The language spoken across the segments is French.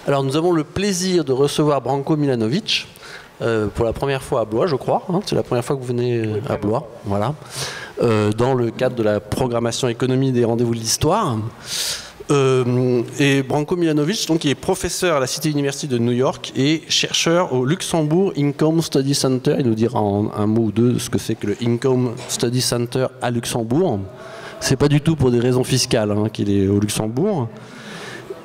Alors nous avons le plaisir de recevoir Branko Milanovic pour la première fois à Blois, je crois. Hein, c'est la première fois que vous venez à Blois, voilà. Dans le cadre de la programmation économie des rendez-vous de l'histoire. Et Branko Milanovic, donc, il est professeur à la City University de New York et chercheur au Luxembourg Income Study Center. Il nous dira en un mot ou deux ce que c'est que le Income Study Center à Luxembourg. C'est pas du tout pour des raisons fiscales hein, qu'il est au Luxembourg.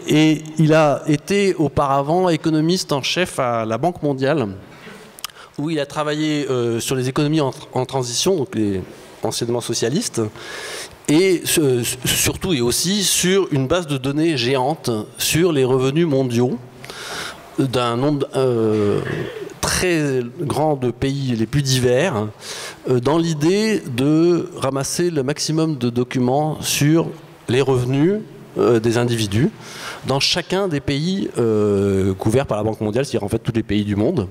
Et il a été auparavant économiste en chef à la Banque mondiale, où il a travaillé sur les économies en transition, donc les anciennement socialistes, et surtout et aussi sur une base de données géante sur les revenus mondiaux d'un nombre très grand de pays les plus divers, dans l'idée de ramasser le maximum de documents sur les revenus des individus dans chacun des pays couverts par la Banque mondiale, c'est-à-dire en fait tous les pays du monde.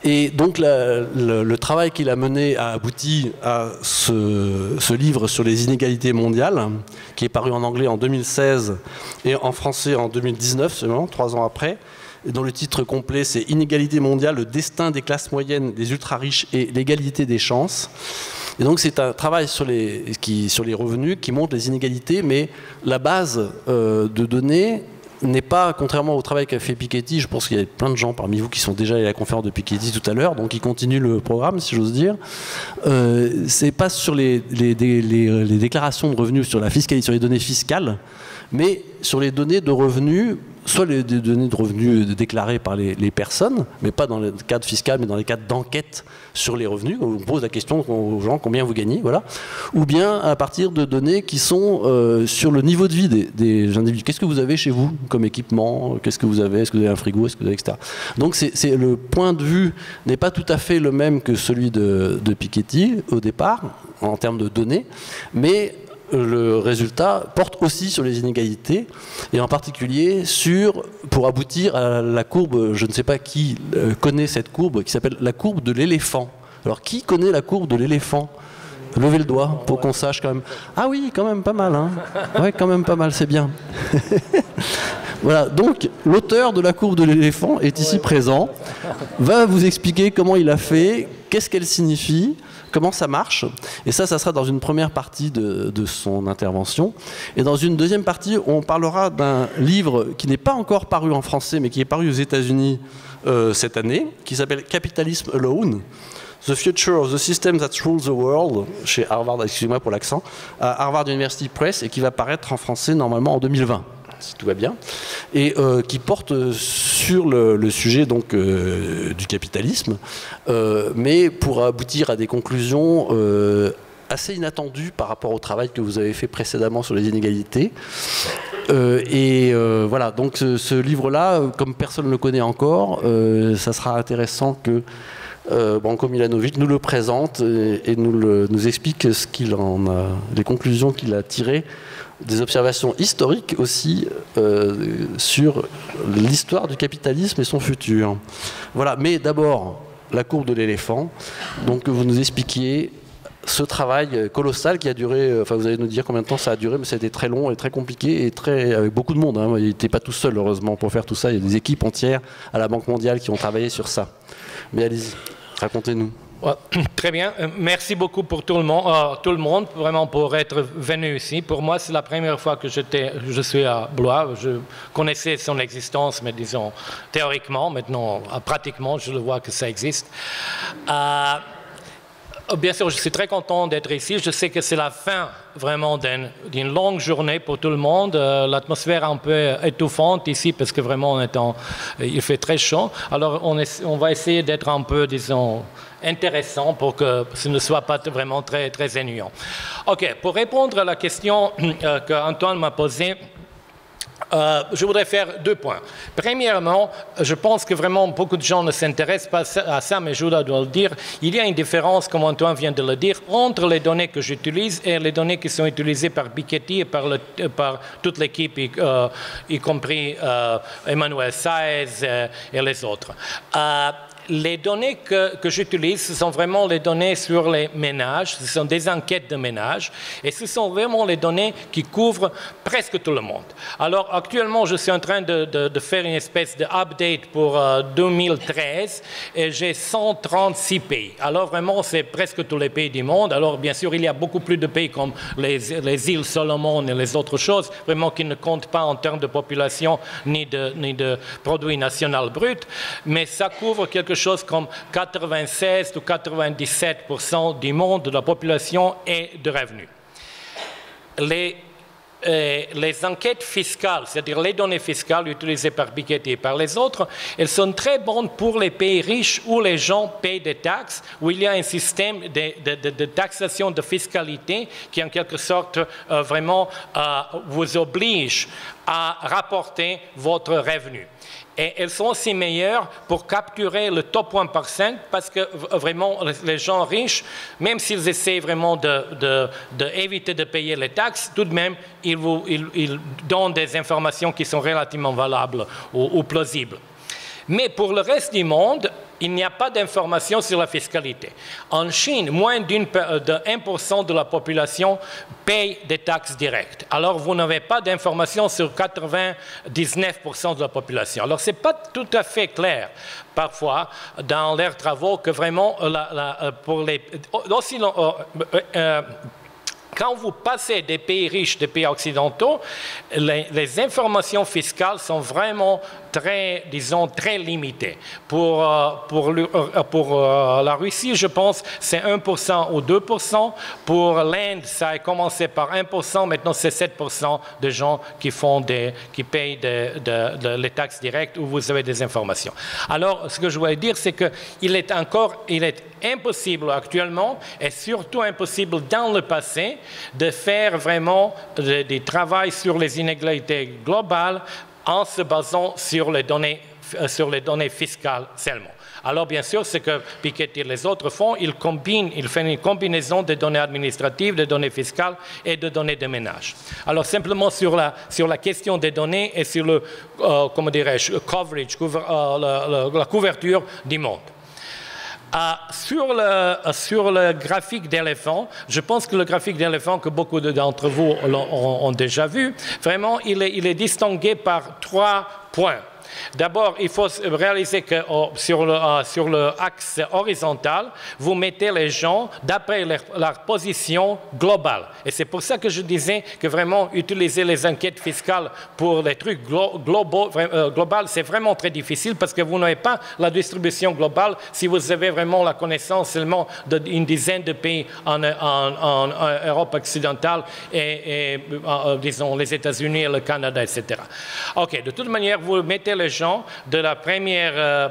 Et donc le travail qu'il a mené a abouti à ce livre sur les inégalités mondiales, qui est paru en anglais en 2016 et en français en 2019, seulement 3 ans après, et dont le titre complet c'est « Inégalités mondiales, le destin des classes moyennes, des ultra-riches et l'égalité des chances ». Et donc c'est un travail sur les revenus qui montre les inégalités, mais la base de données n'est pas, contrairement au travail qu'a fait Piketty, je pense qu'il y a plein de gens parmi vous qui sont déjà allés à la conférence de Piketty tout à l'heure, donc ils continuent le programme, si j'ose dire. C'est pas sur les déclarations de revenus, sur la fiscalité, sur les données fiscales, mais sur les données de revenus, soit les données de revenus déclarées par les personnes, mais pas dans le cadre fiscal, mais dans les cadres d'enquête sur les revenus, où on pose la question aux gens combien vous gagnez, voilà, ou bien à partir de données qui sont sur le niveau de vie des individus. Qu'est-ce que vous avez chez vous comme équipement? Qu'est-ce que vous avez? Est-ce que vous avez un frigo? Est-ce que vous avez, etc. Donc le point de vue n'est pas tout à fait le même que celui de Piketty au départ, en termes de données, mais le résultat porte aussi sur les inégalités, et en particulier pour aboutir à la courbe, je ne sais pas qui connaît cette courbe, qui s'appelle la courbe de l'éléphant. Alors qui connaît la courbe de l'éléphant? Levez le doigt pour qu'on sache quand même. Ah oui, quand même pas mal. Hein. Ouais, quand même pas mal, c'est bien. Voilà, donc l'auteur de la courbe de l'éléphant est ici présent, va vous expliquer comment il a fait, qu'est-ce qu'elle signifie, comment ça marche. Et ça sera dans une première partie de son intervention. Et dans une deuxième partie, on parlera d'un livre qui n'est pas encore paru en français, mais qui est paru aux États-Unis cette année, qui s'appelle Capitalism Alone. The Future of the System That Rules the World, chez Harvard, excusez-moi pour l'accent, à Harvard University Press, et qui va paraître en français normalement en 2020. Si tout va bien, et qui porte sur le sujet donc, du capitalisme, mais pour aboutir à des conclusions assez inattendues par rapport au travail que vous avez fait précédemment sur les inégalités. Voilà, donc ce livre-là, comme personne ne le connaît encore, ça sera intéressant que Branko Milanovic nous le présente et nous explique les conclusions qu'il a tirées, des observations historiques aussi sur l'histoire du capitalisme et son futur. Voilà, mais d'abord, la courbe de l'éléphant. Donc vous nous expliquiez ce travail colossal qui a duré, enfin vous allez nous dire combien de temps ça a duré, mais ça a été très long et très compliqué et avec beaucoup de monde. Hein. Il n'était pas tout seul, heureusement, pour faire tout ça. Il y a des équipes entières à la Banque mondiale qui ont travaillé sur ça. Mais allez-y, racontez-nous. Très bien, merci beaucoup pour tout le monde, vraiment pour être venu ici. Pour moi, c'est la première fois que je suis à Blois. Je connaissais son existence, mais disons théoriquement, maintenant pratiquement, je le vois que ça existe. Bien sûr, je suis très content d'être ici. Je sais que c'est la fin vraiment d'une longue journée pour tout le monde. L'atmosphère est un peu étouffante ici parce que vraiment il fait très chaud. Alors on va essayer d'être un peu, disons, intéressant pour que ce ne soit pas vraiment très, très ennuyant. OK, pour répondre à la question qu'Antoine m'a posée, je voudrais faire 2 points. Premièrement, je pense que vraiment beaucoup de gens ne s'intéressent pas à ça, mais je dois le dire, il y a une différence, comme Antoine vient de le dire, entre les données que j'utilise et les données qui sont utilisées par Piketty et par toute l'équipe, y compris Emmanuel Saez et les autres. les données que j'utilise, ce sont vraiment les données sur les ménages, ce sont des enquêtes de ménages, et ce sont vraiment les données qui couvrent presque tout le monde. Alors actuellement, je suis en train de faire une espèce d'update pour 2013, et j'ai 136 pays. Alors vraiment, c'est presque tous les pays du monde. Alors bien sûr, il y a beaucoup plus de pays comme les îles Solomon et les autres choses, vraiment qui ne comptent pas en termes de population ni de produit national brut, mais ça couvre quelque chose comme 96 ou 97% du monde, de la population et de revenus. Les enquêtes fiscales, c'est-à-dire les données fiscales utilisées par Piketty et par les autres, elles sont très bonnes pour les pays riches où les gens payent des taxes, où il y a un système de taxation, de fiscalité qui en quelque sorte vraiment vous oblige à rapporter votre revenu. Et elles sont aussi meilleures pour capturer le top 1% parce que vraiment les gens riches, même s'ils essaient vraiment d'éviter de payer les taxes, tout de même, ils donnent des informations qui sont relativement valables ou plausibles. Mais pour le reste du monde, il n'y a pas d'informations sur la fiscalité. En Chine, moins de 1% de la population paye des taxes directes. Alors, vous n'avez pas d'informations sur 99% de la population. Alors, ce n'est pas tout à fait clair, parfois, dans leurs travaux, que vraiment, quand vous passez des pays riches, des pays occidentaux, les informations fiscales sont vraiment très, disons, très limitées. Pour la Russie, je pense, c'est 1% ou 2%. Pour l'Inde, ça a commencé par 1%, maintenant c'est 7% de gens qui payent les taxes directes où vous avez des informations. Alors, ce que je voulais dire, c'est qu'il est impossible actuellement, et surtout impossible dans le passé, de faire vraiment du travail sur les inégalités globales en se basant sur les données fiscales seulement. Alors bien sûr, ce que Piketty et les autres font, ils font une combinaison de données administratives, de données fiscales et de données de ménage. Alors simplement sur la question des données et sur le, comment dirais-je, coverage, la couverture du monde. Sur le graphique d'éléphant, je pense que le graphique d'éléphant que beaucoup d'entre vous ont déjà vu, vraiment, il est distingué par 3 points. D'abord, il faut réaliser que sur l'axe horizontal, vous mettez les gens d'après leur position globale. Et c'est pour ça que je disais que vraiment utiliser les enquêtes fiscales pour les trucs globaux, c'est vraiment très difficile parce que vous n'avez pas la distribution globale si vous avez vraiment la connaissance seulement d'une dizaine de pays en Europe occidentale et disons, les États-Unis et le Canada, etc. OK, de toute manière, vous mettez les gens de la première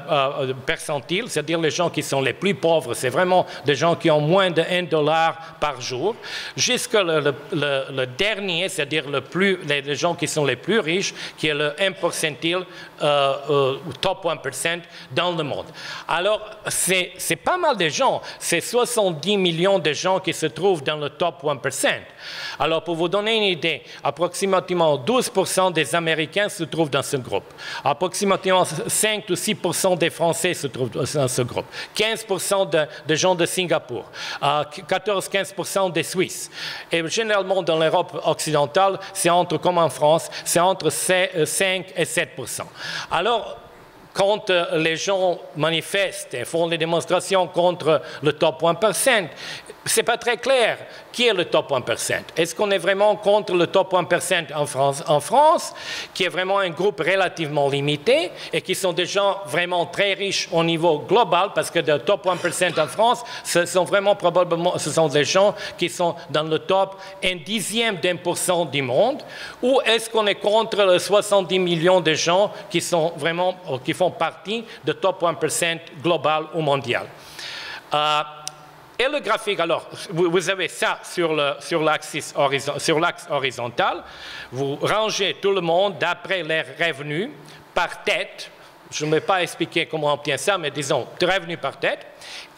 percentile, c'est-à-dire les gens qui sont les plus pauvres, c'est vraiment des gens qui ont moins de $1 par jour, jusqu'à le dernier, c'est-à-dire les gens qui sont les plus riches, qui est le 1%, top 1% dans le monde. Alors, c'est pas mal de gens, c'est 70 millions de gens qui se trouvent dans le top 1%. Alors, pour vous donner une idée, approximativement 12% des Américains se trouvent dans ce groupe. Approximativement 5 ou 6% des Français se trouvent dans ce groupe. 15% de gens de Singapour. 14-15% des Suisses. Et généralement, dans l'Europe occidentale, c'est comme en France, c'est entre 5 et 7%. Alors, quand les gens manifestent et font des démonstrations contre le top 1%, ce n'est pas très clair qui est le top 1%. Est-ce qu'on est vraiment contre le top 1% en France, qui est vraiment un groupe relativement limité et qui sont des gens vraiment très riches au niveau global, parce que le top 1% en France, ce sont vraiment probablement des gens qui sont dans le top 1/10% du monde, ou est-ce qu'on est contre les 70 millions de gens qui sont vraiment, qui font partie du top 1% global ou mondial? Et le graphique, alors, vous avez ça sur l'axe horizontal. Vous rangez tout le monde d'après les revenus par tête. Je ne vais pas expliquer comment on obtient ça, mais disons, revenus par tête.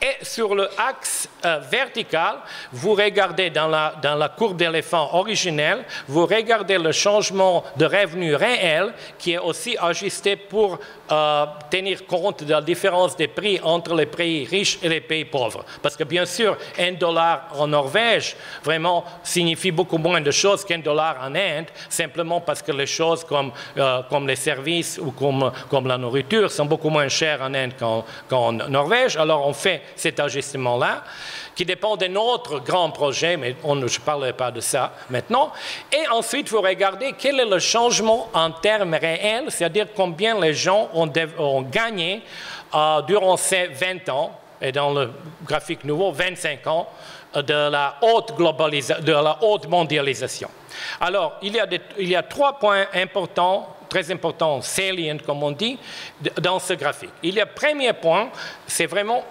Et sur le axe vertical, vous regardez dans la courbe d'éléphant originelle, vous regardez le changement de revenu réel qui est aussi ajusté pour tenir compte de la différence des prix entre les pays riches et les pays pauvres. Parce que bien sûr, $1 en Norvège vraiment signifie beaucoup moins de choses qu'un dollar en Inde, simplement parce que les choses comme les services ou comme la nourriture sont beaucoup moins chères en Inde qu'en Norvège. Alors on fait cet ajustement-là, qui dépend d'un autre grand projet, mais je ne parlerai pas de ça maintenant. Et ensuite, vous regardez quel est le changement en termes réels, c'est-à-dire combien les gens ont gagné durant ces 20 ans, et dans le graphique nouveau, 25 ans, de la haute mondialisation. Alors, il y a 3 points importants, très importants, salient, comme on dit, dans ce graphique. Il y a le premier point, c'est vraiment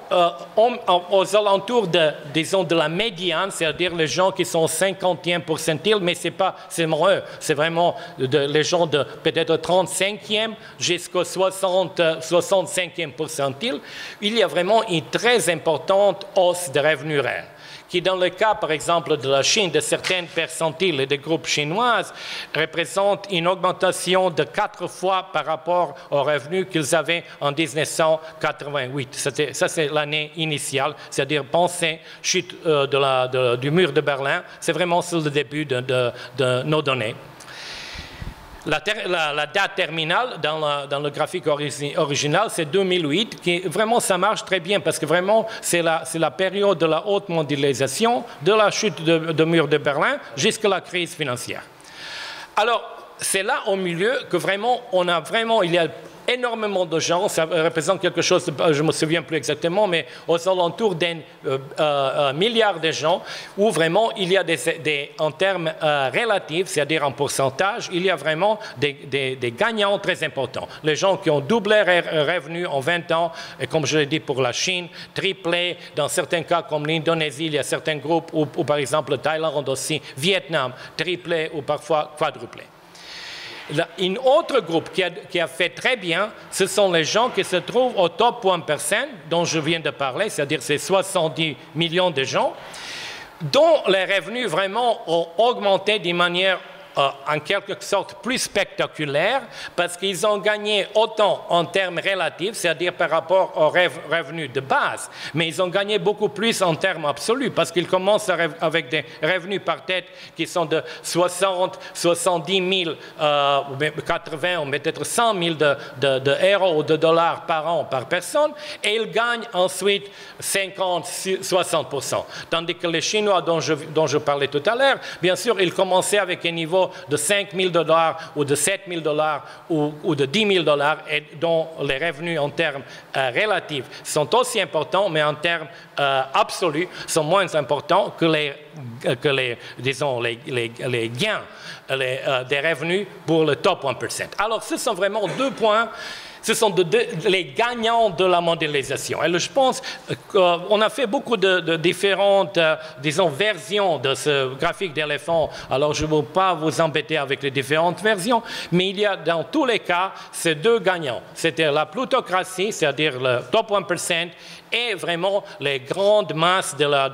aux alentours de la médiane, c'est-à-dire les gens qui sont au 50e pourcentile, mais ce n'est pas seulement eux, c'est vraiment les gens de peut-être 35e jusqu'au 65e pourcentile. Il y a vraiment une très importante hausse de revenus réels, qui dans le cas, par exemple, de la Chine, de certaines percentiles et des groupes chinoises, représente une augmentation de 4 fois par rapport aux revenus qu'ils avaient en 1988. Ça, c'est l'année initiale, c'est-à-dire pensez chute du mur de Berlin. C'est vraiment sur le début de nos données. La date terminale dans le graphique original, c'est 2008, qui vraiment ça marche très bien parce que vraiment c'est la période de la haute mondialisation, de la chute du mur de Berlin jusqu'à la crise financière. Alors, c'est là au milieu que vraiment il y a énormément de gens, ça représente quelque chose, je ne me souviens plus exactement, mais aux alentours d'un milliard de gens, où vraiment il y a en termes relatifs, c'est-à-dire en pourcentage, il y a vraiment des gagnants très importants. Les gens qui ont doublé leurs revenus en 20 ans, et comme je l'ai dit pour la Chine, triplé, dans certains cas comme l'Indonésie, il y a certains groupes, ou par exemple Thaïlande aussi, Vietnam, triplé ou parfois quadruplé. Un autre groupe qui a fait très bien, ce sont les gens qui se trouvent au top 1%, dont je viens de parler, c'est-à-dire ces 70 millions de gens, dont les revenus vraiment ont augmenté d'une manière en quelque sorte plus spectaculaire, parce qu'ils ont gagné autant en termes relatifs, c'est-à-dire par rapport aux revenus de base, mais ils ont gagné beaucoup plus en termes absolus, parce qu'ils commencent avec des revenus par tête qui sont de 60, 70 000, 80 ou peut-être 100 000 de euros ou de dollars par an par personne, et ils gagnent ensuite 50, 60%. Tandis que les Chinois dont je parlais tout à l'heure, bien sûr, ils commençaient avec un niveau de 5 000 $ ou de 7 000 $ ou de 10 000 $ et dont les revenus en termes relatifs sont aussi importants, mais en termes absolus sont moins importants que les gains des revenus pour le top 1%. Alors, ce sont vraiment 2 points. Ce sont les gagnants de la mondialisation. Et je pense qu'on a fait beaucoup de différentes, versions de ce graphique d'éléphant. Alors, je ne veux pas vous embêter avec les différentes versions, mais il y a dans tous les cas ces 2 gagnants. C'était la plutocratie, c'est-à-dire le top 1%, et vraiment les grandes masses de la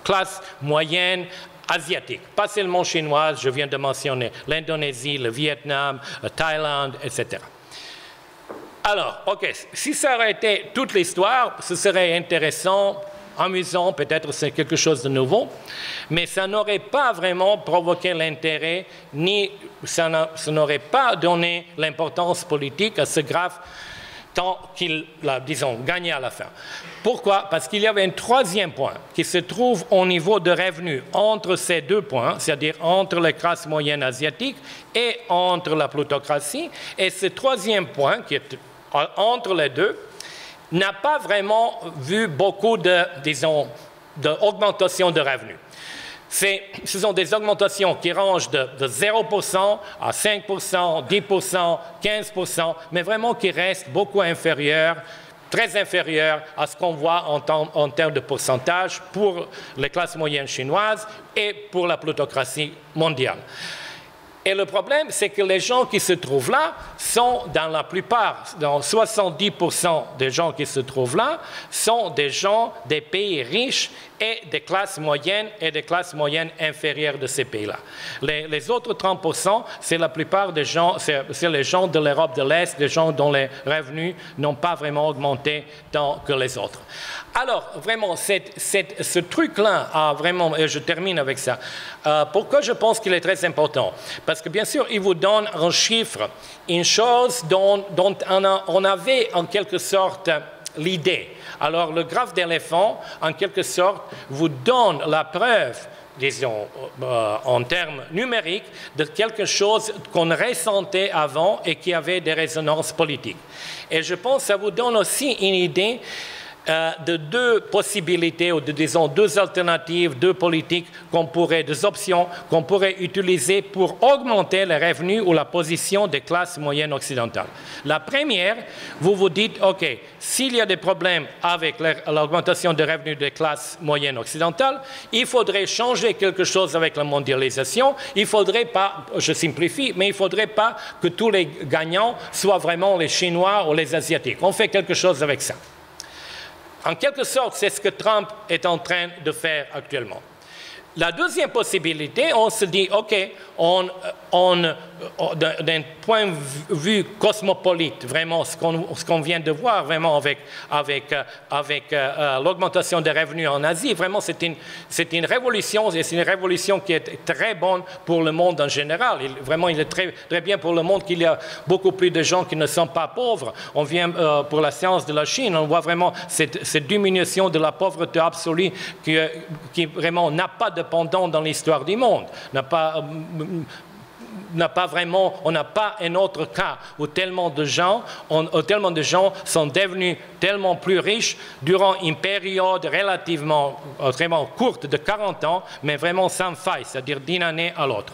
classe moyenne asiatique, pas seulement chinoise, je viens de mentionner l'Indonésie, le Vietnam, la Thaïlande, etc. Alors, OK, si ça aurait été toute l'histoire, ce serait intéressant, amusant, peut-être c'est quelque chose de nouveau, mais ça n'aurait pas vraiment provoqué l'intérêt, ni ça n'aurait pas donné l'importance politique à ce graphe tant qu'il l'a, gagné à la fin. Pourquoi? Parce qu'il y avait un 3e point qui se trouve au niveau de revenus entre ces 2 points, c'est-à-dire entre les classes moyennes asiatiques et entre la plutocratie. Et ce 3e point, qui est entre les deux, n'a pas vraiment vu beaucoup d'augmentation de revenus. Ce sont des augmentations qui rangent de 0% à 5%, 10%, 15%, mais vraiment qui restent beaucoup inférieures, très inférieures à ce qu'on voit en termes de pourcentage pour les classes moyennes chinoises et pour la plutocratie mondiale. Et le problème, c'est que les gens qui se trouvent là sont, dans la plupart, dans 70% des gens qui se trouvent là, sont des gens des pays riches et des classes moyennes et des classes moyennes inférieures de ces pays-là. Les autres 30%, c'est la plupart des gens, c'est les gens de l'Europe de l'Est, des gens dont les revenus n'ont pas vraiment augmenté tant que les autres. Alors, vraiment, ce truc-là a vraiment, et je termine avec ça, pourquoi je pense qu'il est très important? Parce que, bien sûr, il vous donne un chiffre, une chose dont on avait en quelque sorte l'idée. Alors, le graphe d'éléphant, en quelque sorte, vous donne la preuve, disons, en termes numériques, de quelque chose qu'on ressentait avant et qui avait des résonances politiques. Et je pense que ça vous donne aussi une idée de deux possibilités, ou disons deux alternatives, deux politiques deux options qu'on pourrait utiliser pour augmenter les revenus ou la position des classes moyennes occidentales. La première, vous vous dites, OK, s'il y a des problèmes avec l'augmentation des revenus des classes moyennes occidentales, il faudrait changer quelque chose avec la mondialisation. Il ne faudrait pas, je simplifie, mais il ne faudrait pas que tous les gagnants soient vraiment les Chinois ou les Asiatiques. On fait quelque chose avec ça. En quelque sorte, c'est ce que Trump est en train de faire actuellement. La deuxième possibilité, on se dit, OK, d'un point de vue cosmopolite, vraiment, ce qu'on vient de voir vraiment avec l'augmentation des revenus en Asie, vraiment, c'est une révolution, et c'est une révolution qui est très bonne pour le monde en général. Vraiment, il est très, très bien pour le monde qu'il y a beaucoup plus de gens qui ne sont pas pauvres. On vient pour la science de la Chine, on voit vraiment cette diminution de la pauvreté absolue qui vraiment n'a pas de pendant dans l'histoire du monde, on n'a pas un autre cas où tellement de gens sont devenus tellement plus riches durant une période relativement courte de 40 ans, mais vraiment sans faille, c'est-à-dire d'une année à l'autre.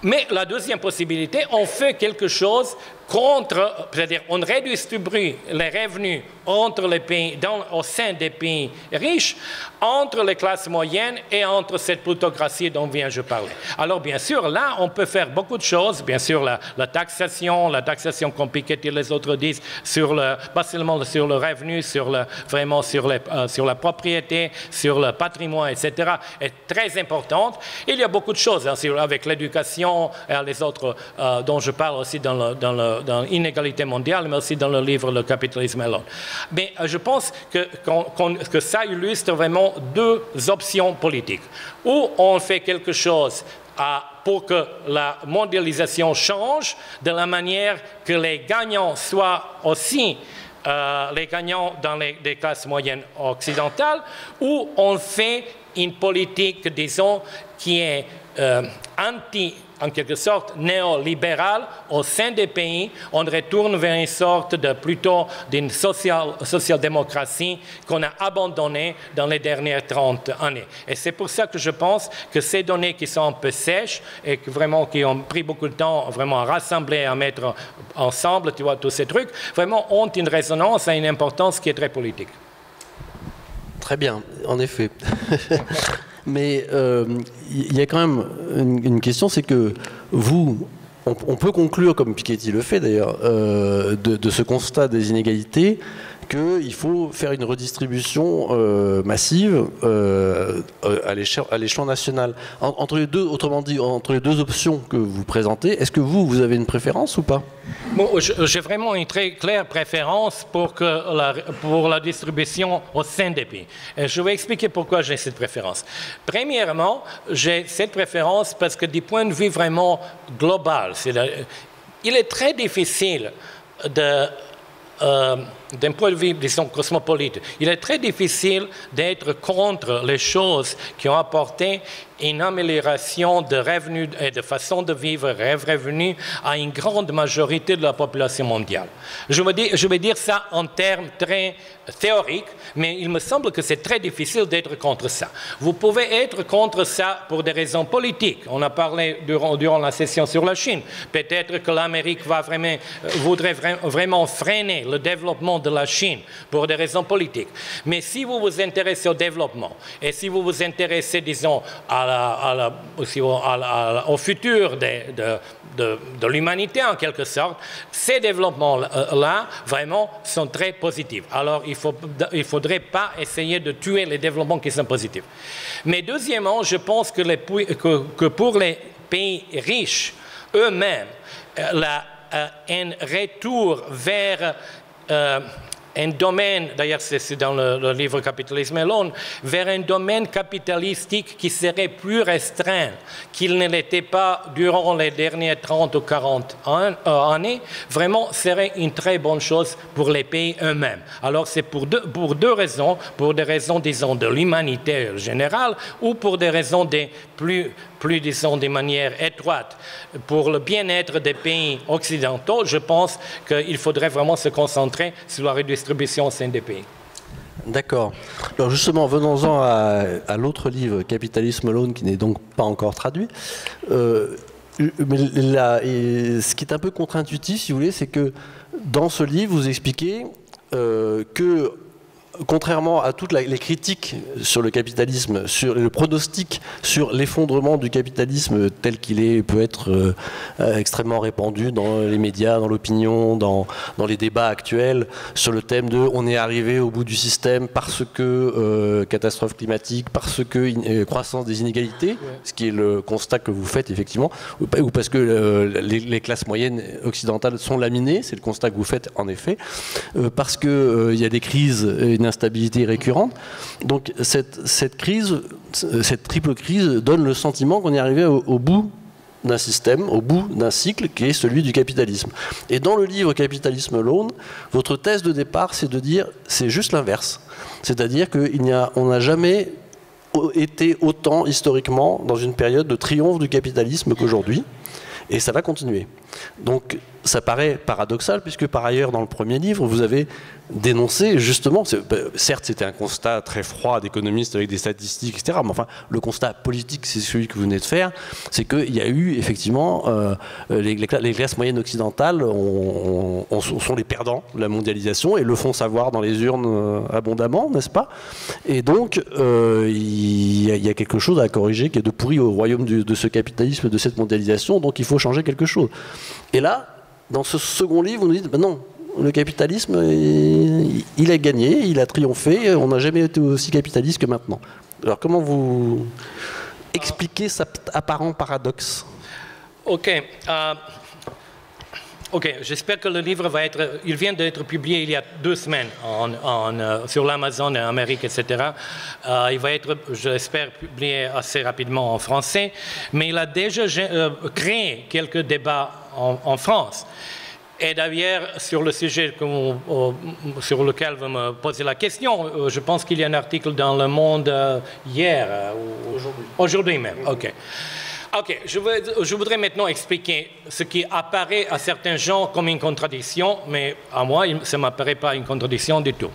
Mais la deuxième possibilité, on fait quelque chose c'est-à-dire on redistribue les revenus entre les pays, au sein des pays riches, entre les classes moyennes et entre cette plutocratie dont je parlais. Alors bien sûr, là, on peut faire beaucoup de choses. Bien sûr, la taxation comme Piketty et les autres disent, pas seulement sur le revenu, vraiment sur la propriété, sur le patrimoine, etc., est très importante. Il y a beaucoup de choses avec l'éducation et les autres dont je parle aussi dans l'inégalité mondiale, mais aussi dans le livre Le capitalisme et l'autre. Mais je pense que ça illustre vraiment deux options politiques. Ou on fait quelque chose pour que la mondialisation change de la manière que les gagnants soient aussi les gagnants dans les classes moyennes occidentales, ou on fait une politique, disons, qui est en quelque sorte néolibérale au sein des pays. On retourne vers une sorte plutôt d'une social-démocratie qu'on a abandonnée dans les dernières 30 années. Et c'est pour ça que je pense que ces données qui sont un peu sèches et qui ont pris beaucoup de temps vraiment à rassembler, à mettre ensemble, tu vois, tous ces trucs, vraiment ont une résonance et une importance qui est très politique. Très bien, en effet. Mais il y a quand même une question, c'est que on peut conclure, comme Piketty le fait d'ailleurs, de ce constat des inégalités, qu'il faut faire une redistribution massive à l'échelon national. Entre les deux, autrement dit, entre les deux options que vous présentez, est-ce que vous avez une préférence ou pas? Bon, j'ai vraiment une très claire préférence pour la distribution au sein des pays. Et je vais expliquer pourquoi j'ai cette préférence. Premièrement, j'ai cette préférence parce que du point de vue vraiment global, il est très difficile d'un point de vue, disons, cosmopolite, il est très difficile d'être contre les choses qui ont apporté une amélioration de revenus et de façon de vivre revenus à une grande majorité de la population mondiale. Je vais dire ça en termes très théoriques, mais il me semble que c'est très difficile d'être contre ça. Vous pouvez être contre ça pour des raisons politiques. On a parlé durant la session sur la Chine. Peut-être que l'Amérique voudrait vraiment freiner le développement de la Chine pour des raisons politiques. Mais si vous vous intéressez au développement et si vous vous intéressez, disons, à au futur de l'humanité en quelque sorte, ces développements-là vraiment sont très positifs. Alors il ne faudrait pas essayer de tuer les développements qui sont positifs. Mais deuxièmement, je pense que pour les pays riches eux-mêmes, un retour vers un domaine, d'ailleurs c'est dans le livre Capitalisme Alone, vers un domaine capitalistique qui serait plus restreint qu'il ne l'était pas durant les dernières 30 ou 40 années, vraiment serait une très bonne chose pour les pays eux-mêmes. Alors c'est pour deux raisons, pour des raisons, disons, de l'humanité générale ou pour des raisons plus, disons, de manière étroite. Pour le bien-être des pays occidentaux, je pense qu'il faudrait vraiment se concentrer sur la redistribution au sein des pays. D'accord. Alors justement, venons-en à l'autre livre, Capitalisme Alone, qui n'est donc pas encore traduit. Mais ce qui est un peu contre-intuitif, si vous voulez, c'est que dans ce livre, vous expliquez que contrairement à toutes les critiques sur le capitalisme, sur le pronostic sur l'effondrement du capitalisme tel qu'il peut être extrêmement répandu dans les médias, dans l'opinion, dans les débats actuels, sur le thème de on est arrivé au bout du système parce que catastrophe climatique, parce que croissance des inégalités, ce qui est le constat que vous faites effectivement, ou parce que les classes moyennes occidentales sont laminées, c'est le constat que vous faites en effet, parce qu'il y a des crises, une instabilité récurrente. Donc cette crise, cette triple crise donne le sentiment qu'on est arrivé au bout d'un système, au bout d'un cycle qui est celui du capitalisme. Et dans le livre Capitalisme Alone, votre thèse de départ, c'est de dire c'est juste l'inverse. C'est-à-dire qu'on n'a jamais été autant historiquement dans une période de triomphe du capitalisme qu'aujourd'hui. Et ça va continuer. Donc ça paraît paradoxal, puisque par ailleurs, dans le premier livre, vous avez dénoncé justement, certes c'était un constat très froid d'économistes avec des statistiques, etc., mais enfin le constat politique, c'est celui que vous venez de faire, c'est qu'il y a eu effectivement, les classes moyennes occidentales sont les perdants de la mondialisation et le font savoir dans les urnes abondamment, n'est-ce pas? Et donc il y a quelque chose à corriger qui est de pourri au royaume de ce capitalisme, de cette mondialisation, donc il faut changer quelque chose. Et là, dans ce second livre, vous nous dites, ben non, le capitalisme, il a gagné, il a triomphé, on n'a jamais été aussi capitaliste que maintenant. Alors comment vous expliquez cet apparent paradoxe? Ok, j'espère que le livre il vient d'être publié il y a 2 semaines sur l'Amazon en Amérique, etc. Il va être, j'espère, publié assez rapidement en français, mais il a déjà créé quelques débats en France. Et d'ailleurs, sur le sujet sur lequel vous me posez la question, je pense qu'il y a un article dans Le Monde hier, aujourd'hui même. Ok, je voudrais maintenant expliquer ce qui apparaît à certains gens comme une contradiction, mais à moi, ça ne m'apparaît pas une contradiction du tout.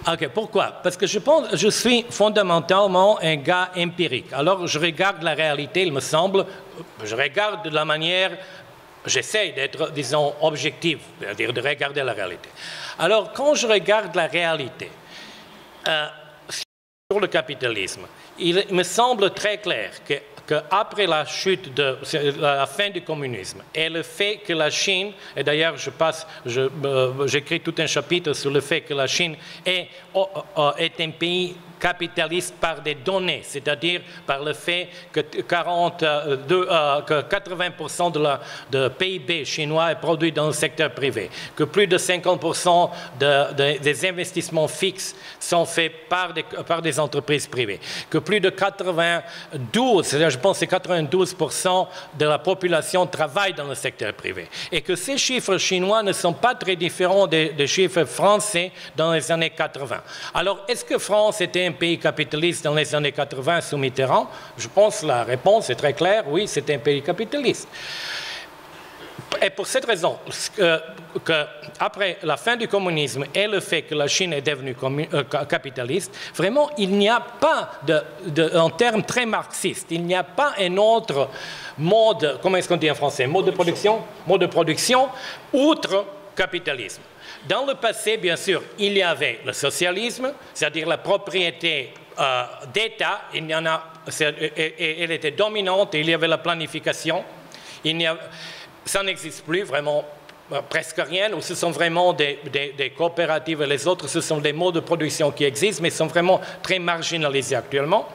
Ok, pourquoi? Parce que je suis fondamentalement un gars empirique. Alors, je regarde la réalité, il me semble, je regarde de la manière... J'essaie d'être, disons, objectif, c'est-à-dire de regarder la réalité. Alors, quand je regarde la réalité sur le capitalisme, il me semble très clair qu'après la chute la fin du communisme et le fait que la Chine, et d'ailleurs j'écris tout un chapitre sur le fait que la Chine est un pays capitaliste par des données, c'est-à-dire par le fait que 80% de PIB chinois est produit dans le secteur privé, que plus de 50% des investissements fixes sont faits par des entreprises privées, que plus de 92% de la population travaille dans le secteur privé, et que ces chiffres chinois ne sont pas très différents des chiffres français dans les années 80. Alors, est-ce que France était un pays capitaliste dans les années 80 sous Mitterrand? Je pense que la réponse est très claire, oui, c'était un pays capitaliste. Et pour cette raison, qu'après la fin du communisme et le fait que la Chine est devenue capitaliste, vraiment, il n'y a pas, en termes très marxistes, il n'y a pas un autre mode, comment est-ce qu'on dit en français, mode de production, outre capitalisme. Dans le passé, bien sûr, il y avait le socialisme, c'est-à-dire la propriété d'État, elle était dominante, et il y avait la planification. Ça n'existe plus vraiment. Presque rien, ou ce sont vraiment des coopératives et les autres, ce sont des modes de production qui existent, mais sont vraiment très marginalisés actuellement.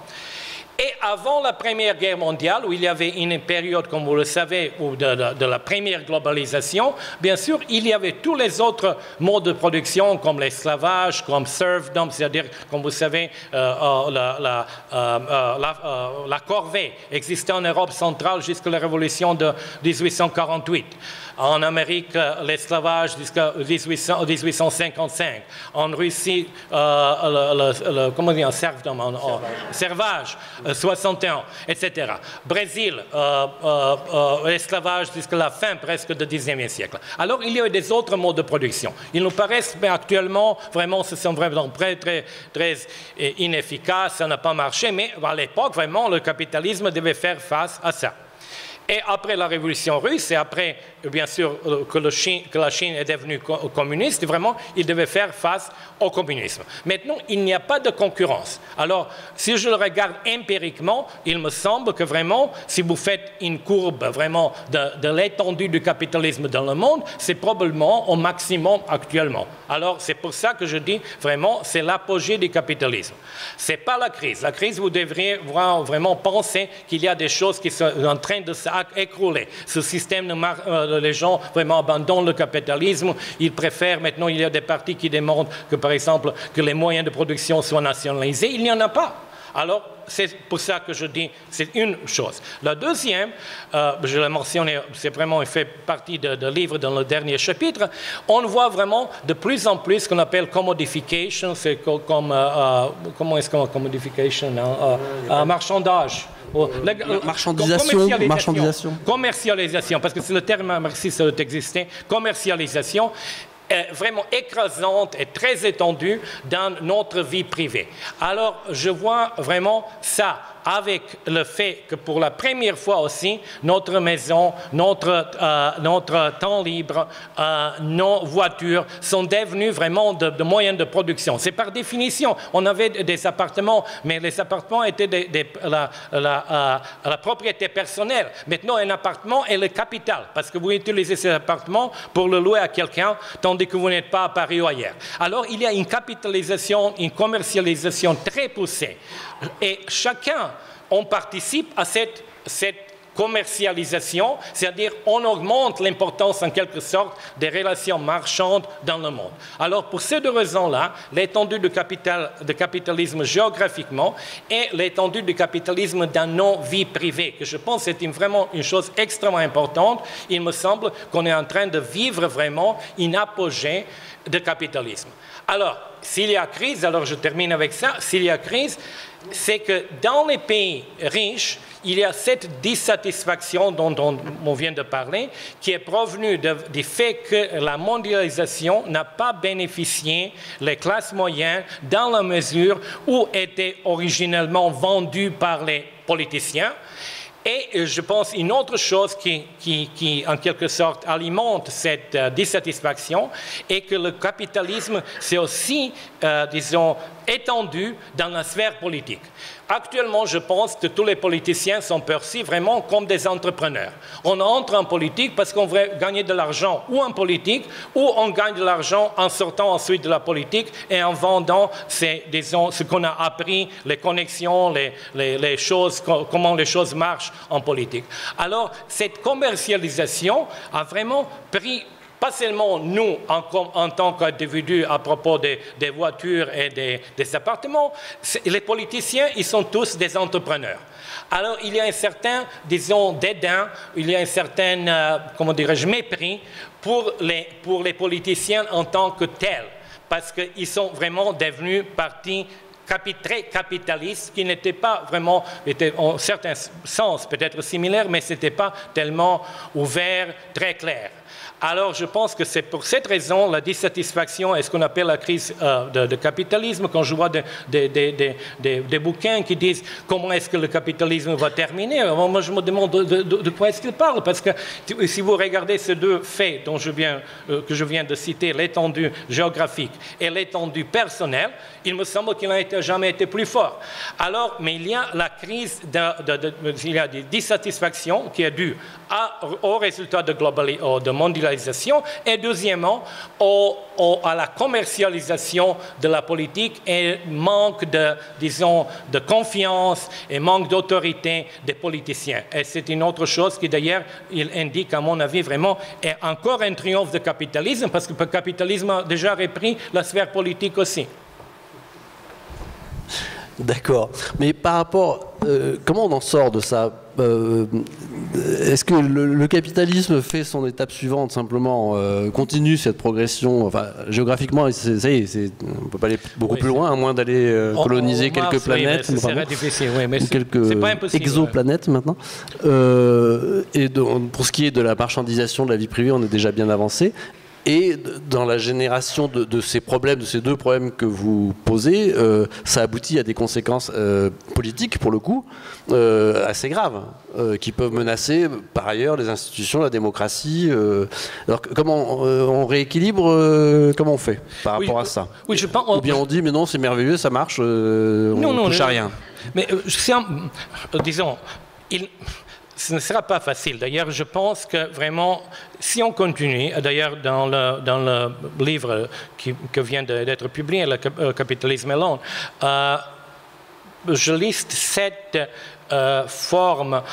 Et avant la Première Guerre mondiale, où il y avait une période, comme vous le savez, de la première globalisation, bien sûr, il y avait tous les autres modes de production, comme l'esclavage, comme serfdom, c'est-à-dire, comme vous savez, la corvée existait en Europe centrale jusqu'à la Révolution de 1848. En Amérique, l'esclavage jusqu'à 1855. En Russie, comment dire, servage, 61, etc. Brésil, l'esclavage jusqu'à la fin presque du XIXe siècle. Alors, il y a des autres modes de production. Ils nous paraissent, mais actuellement, vraiment, ce sont vraiment très inefficaces, ça n'a pas marché, mais à l'époque, vraiment, le capitalisme devait faire face à ça. Et après la révolution russe, et après, bien sûr, que la Chine est devenue communiste, vraiment, il devait faire face au communisme. Maintenant, il n'y a pas de concurrence. Alors, si je le regarde empiriquement, il me semble que vraiment, si vous faites une courbe vraiment de l'étendue du capitalisme dans le monde, c'est probablement au maximum actuellement. Alors, c'est pour ça que je dis vraiment, c'est l'apogée du capitalisme. Ce n'est pas la crise. La crise, vous devriez vraiment penser qu'il y a des choses qui sont en train de s'écrouler. Ce système, les gens vraiment abandonnent le capitalisme. Ils préfèrent, maintenant, il y a des partis qui demandent que, par exemple, que les moyens de production soient nationalisés. Il n'y en a pas. Alors, c'est pour ça que je dis, c'est une chose. La deuxième, je l'ai mentionné, c'est vraiment fait partie de livre dans le dernier chapitre, on voit vraiment de plus en plus ce qu'on appelle commodification, c'est comme, comment est-ce qu'on commodification, marchandage. Commercialisation, parce que c'est le terme marxiste qui existait, commercialisation, vraiment écrasante et très étendue dans notre vie privée. Alors, je vois vraiment ça avec le fait que pour la première fois aussi, notre maison, notre temps libre, nos voitures sont devenus vraiment de moyens de production. C'est par définition. On avait des appartements, mais les appartements étaient la propriété personnelle. Maintenant, un appartement est le capital, parce que vous utilisez cet appartement pour le louer à quelqu'un, tandis que vous n'êtes pas à Paris ou ailleurs. Alors, il y a une capitalisation, une commercialisation très poussée. Et chacun, on participe à cette commercialisation, c'est-à-dire on augmente l'importance en quelque sorte des relations marchandes dans le monde. Alors pour ces deux raisons-là, l'étendue du capitalisme géographiquement et l'étendue du capitalisme dans nos vies privées, que je pense est vraiment une chose extrêmement importante, il me semble qu'on est en train de vivre vraiment une apogée de capitalisme. Alors, s'il y a crise, alors je termine avec ça, s'il y a crise, c'est que dans les pays riches, il y a cette dissatisfaction dont on vient de parler, qui est provenue du fait que la mondialisation n'a pas bénéficié les classes moyennes dans la mesure où étaient originellement vendues par les politiciens. Et je pense une autre chose qui en quelque sorte, alimente cette dissatisfaction est que le capitalisme s'est aussi, disons, étendu dans la sphère politique. Actuellement, je pense que tous les politiciens sont perçus vraiment comme des entrepreneurs. On entre en politique parce qu'on veut gagner de l'argent ou en politique, ou on gagne de l'argent en sortant ensuite de la politique et en vendant, disons, ce qu'on a appris, les connexions, les choses, comment les choses marchent en politique. Alors, cette commercialisation a vraiment pris, pas seulement nous en tant qu'individus à propos des voitures et des appartements, les politiciens, ils sont tous des entrepreneurs. Alors, il y a un certain, disons, dédain, il y a un certain, comment dirais-je, mépris pour les politiciens en tant que tels, parce qu'ils sont vraiment devenus partis très capitalistes, qui n'étaient pas vraiment, étaient en certains sens peut-être similaires, mais ce n'était pas tellement ouvert, très clair. Alors, je pense que c'est pour cette raison la dissatisfaction et ce qu'on appelle la crise de capitalisme. Quand je vois des bouquins qui disent comment est-ce que le capitalisme va terminer, moi je me demande de quoi est-ce qu'ils parlent. Parce que si vous regardez ces deux faits que je viens de citer, l'étendue géographique et l'étendue personnelle, il me semble qu'il n'a jamais été plus fort. Alors, mais il y a la crise il y a des dissatisfactions qui est due au résultat de mondialisation et deuxièmement à la commercialisation de la politique et manque de confiance et manque d'autorité des politiciens. Et c'est une autre chose qui d'ailleurs il indique à mon avis vraiment est encore un triomphe du capitalisme parce que le capitalisme a déjà repris la sphère politique aussi. D'accord. Mais par rapport, comment on en sort de ça? Est-ce que le capitalisme fait son étape suivante, simplement continue cette progression, enfin, géographiquement, ça y est, on ne peut pas aller beaucoup plus loin, à moins d'aller coloniser quelques planètes, oui, c'est difficile, oui, mais quelques pas impossible, exoplanètes maintenant. Et pour ce qui est de la marchandisation de la vie privée, on est déjà bien avancé. Et dans la génération de ces problèmes, de ces deux problèmes que vous posez, ça aboutit à des conséquences politiques, pour le coup, assez graves, qui peuvent menacer, par ailleurs, les institutions, la démocratie. Alors, comment on rééquilibre, comment on fait par rapport à ça? Oui, je pense, ou bien on dit, mais non, c'est merveilleux, ça marche, on ne touche à rien. Mais, disons, ce ne sera pas facile. D'ailleurs, je pense que vraiment, si on continue, d'ailleurs dans le livre qui vient d'être publié, Le capitalisme et l'homme, je liste 7 formes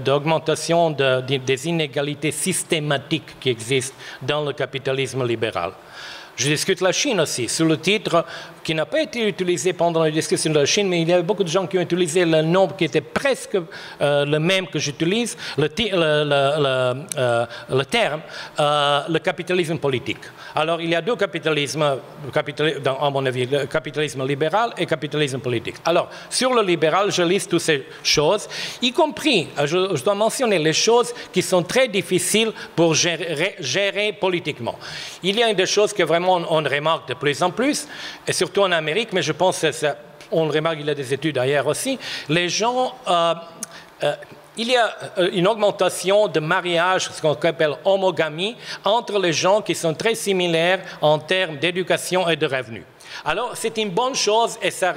d'augmentation des inégalités systématiques qui existent dans le capitalisme libéral. Je discute la Chine aussi, sous le titre qui n'a pas été utilisé pendant la discussion de la Chine, mais il y a beaucoup de gens qui ont utilisé le nom qui était presque le même que j'utilise, le terme, le capitalisme politique. Alors, il y a deux capitalismes, à mon avis, le capitalisme libéral et le capitalisme politique. Alors, sur le libéral, je liste toutes ces choses, y compris, je dois mentionner les choses qui sont très difficiles pour gérer politiquement. Il y a des choses que vraiment on remarque de plus en plus, et surtout en Amérique, mais je pense qu'on remarque, il y a des études ailleurs aussi, les gens, il y a une augmentation de mariage, ce qu'on appelle homogamie, entre les gens qui sont très similaires en termes d'éducation et de revenus. Alors, c'est une bonne chose et ça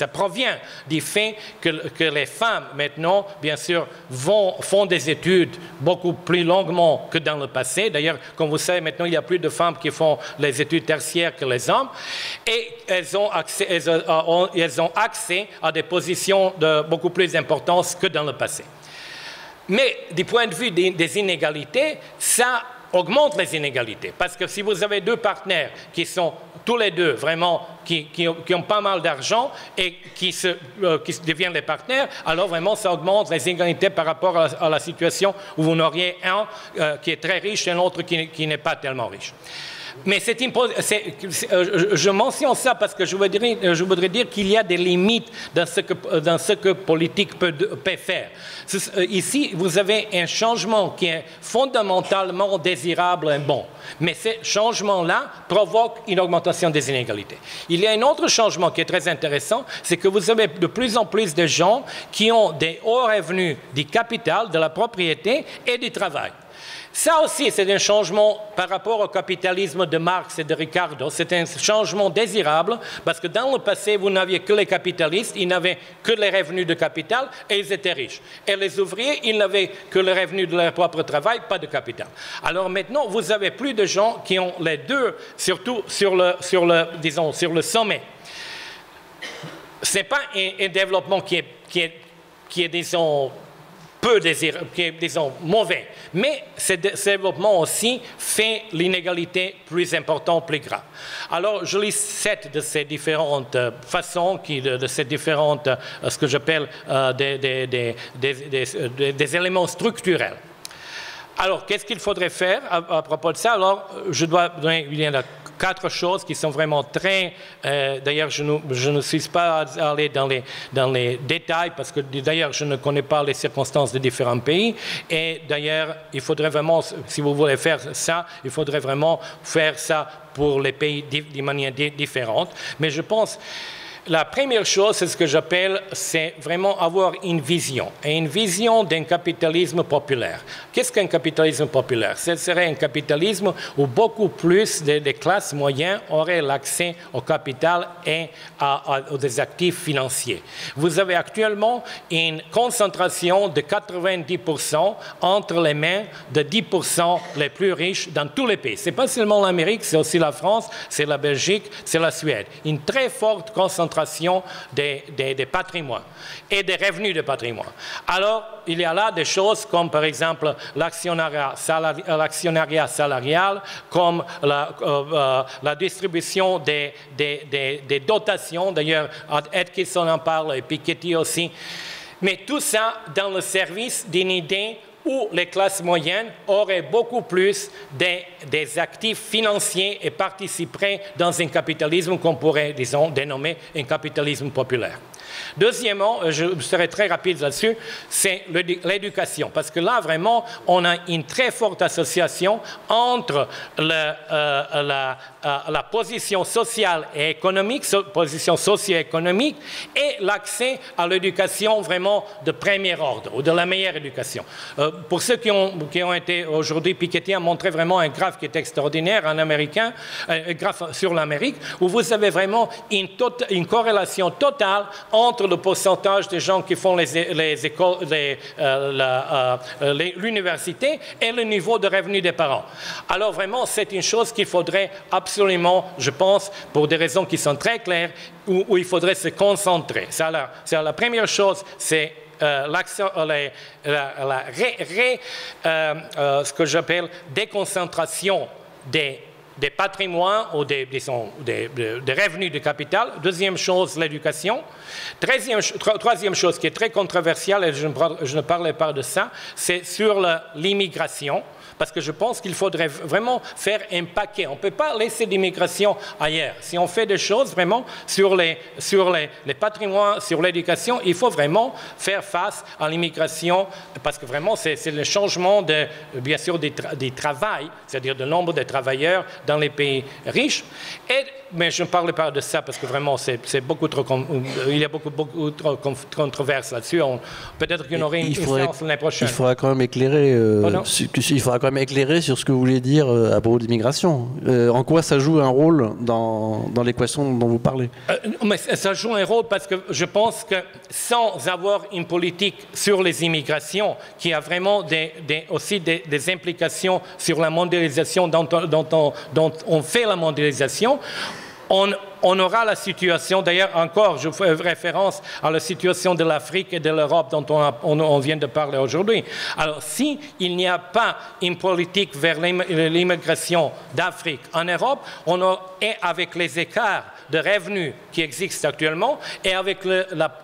provient du fait que les femmes, maintenant, bien sûr, font des études beaucoup plus longuement que dans le passé. D'ailleurs, comme vous savez, maintenant, il y a plus de femmes qui font les études tertiaires que les hommes. Et elles ont accès à des positions de beaucoup plus d'importance que dans le passé. Mais du point de vue des inégalités, ça augmente les inégalités. Parce que si vous avez deux partenaires qui sont tous les deux vraiment, qui ont pas mal d'argent et qui deviennent les partenaires, alors vraiment ça augmente les inégalités par rapport à la situation où vous n'auriez un qui est très riche et l'autre qui n'est pas tellement riche. Mais je mentionne ça parce que je voudrais dire qu'il y a des limites dans ce que politique peut faire. Ici, vous avez un changement qui est fondamentalement désirable et bon. Mais ce changement-là provoque une augmentation des inégalités. Il y a un autre changement qui est très intéressant, c'est que vous avez de plus en plus de gens qui ont des hauts revenus du capital, de la propriété et du travail. Ça aussi, c'est un changement par rapport au capitalisme de Marx et de Ricardo. C'est un changement désirable parce que dans le passé, vous n'aviez que les capitalistes, ils n'avaient que les revenus de capital et ils étaient riches. Et les ouvriers, ils n'avaient que les revenus de leur propre travail, pas de capital. Alors maintenant, vous avez plus de gens qui ont les deux, surtout sur le sommet. Ce n'est pas un développement qui est disons, qui est, disons, mauvais. Mais ce développement aussi fait l'inégalité plus importante, plus grave. Alors, je lis 7 de ces différentes façons, de ces différentes, ce que j'appelle des éléments structurels. Alors, qu'est-ce qu'il faudrait faire à propos de ça? Alors, je dois donner 4 choses qui sont vraiment très... d'ailleurs, je ne suis pas allé dans les détails parce que d'ailleurs, je ne connais pas les circonstances de différents pays. Et d'ailleurs, il faudrait vraiment, si vous voulez faire ça, il faudrait vraiment faire ça pour les pays de manière différente. Mais je pense... La première chose, c'est ce que j'appelle, c'est vraiment avoir une vision, et une vision d'un capitalisme populaire. Qu'est-ce qu'un capitalisme populaire? Ce serait un capitalisme où beaucoup plus des classes moyennes auraient l'accès au capital et à des actifs financiers. Vous avez actuellement une concentration de 90% entre les mains de 10% les plus riches dans tous les pays. Ce n'est pas seulement l'Amérique, c'est aussi la France, c'est la Belgique, c'est la Suède. Une très forte concentration des patrimoines et des revenus de patrimoine. Alors, il y a là des choses comme, par exemple, l'actionnariat salarial, comme la distribution des dotations. D'ailleurs, Atkinson en parle et Piketty aussi. Mais tout ça dans le service d'une idée où les classes moyennes auraient beaucoup plus des actifs financiers et participeraient dans un capitalisme qu'on pourrait, disons, dénommer un capitalisme populaire. Deuxièmement, je serai très rapide là-dessus, c'est l'éducation. Parce que là, vraiment, on a une très forte association entre la position sociale et économique, position socio-économique, et l'accès à l'éducation vraiment de premier ordre, ou de la meilleure éducation. Pour ceux qui ont été aujourd'hui, Piketty a montré vraiment un graphe qui est extraordinaire, un américain, un graphe sur l'Amérique, où vous avez vraiment une corrélation totale entre le pourcentage des gens qui font l'université et le niveau de revenus des parents. Alors vraiment, c'est une chose qu'il faudrait absolument, je pense, pour des raisons qui sont très claires, où il faudrait se concentrer. La première chose, c'est ce que j'appelle déconcentration des patrimoines ou des revenus de capital. Deuxième chose, l'éducation. Troisième chose qui est très controversiale, et je ne parlais pas de ça, c'est sur l'immigration. Parce que je pense qu'il faudrait vraiment faire un paquet. On ne peut pas laisser l'immigration ailleurs. Si on fait des choses vraiment sur les patrimoines, sur l'éducation, il faut vraiment faire face à l'immigration parce que vraiment c'est le changement bien sûr du travail, c'est-à-dire le nombre de travailleurs dans les pays riches. Mais je ne parle pas de ça parce que vraiment c'est beaucoup trop, il y a beaucoup trop controverses là-dessus. Peut-être qu'il y en aurait une séance l'année prochaine. Il faudra quand même éclairer. Sur ce que vous voulez dire à propos de l'immigration. En quoi ça joue un rôle dans l'équation dont vous parlez? Mais ça joue un rôle parce que je pense que sans avoir une politique sur les immigrations qui a vraiment aussi des implications sur la mondialisation dont on fait la mondialisation, on aura la situation, d'ailleurs encore, je fais référence à la situation de l'Afrique et de l'Europe dont on vient de parler aujourd'hui. Alors, s'il n'y a pas une politique vers l'immigration d'Afrique en Europe, et avec les écarts de revenus qui existent actuellement et avec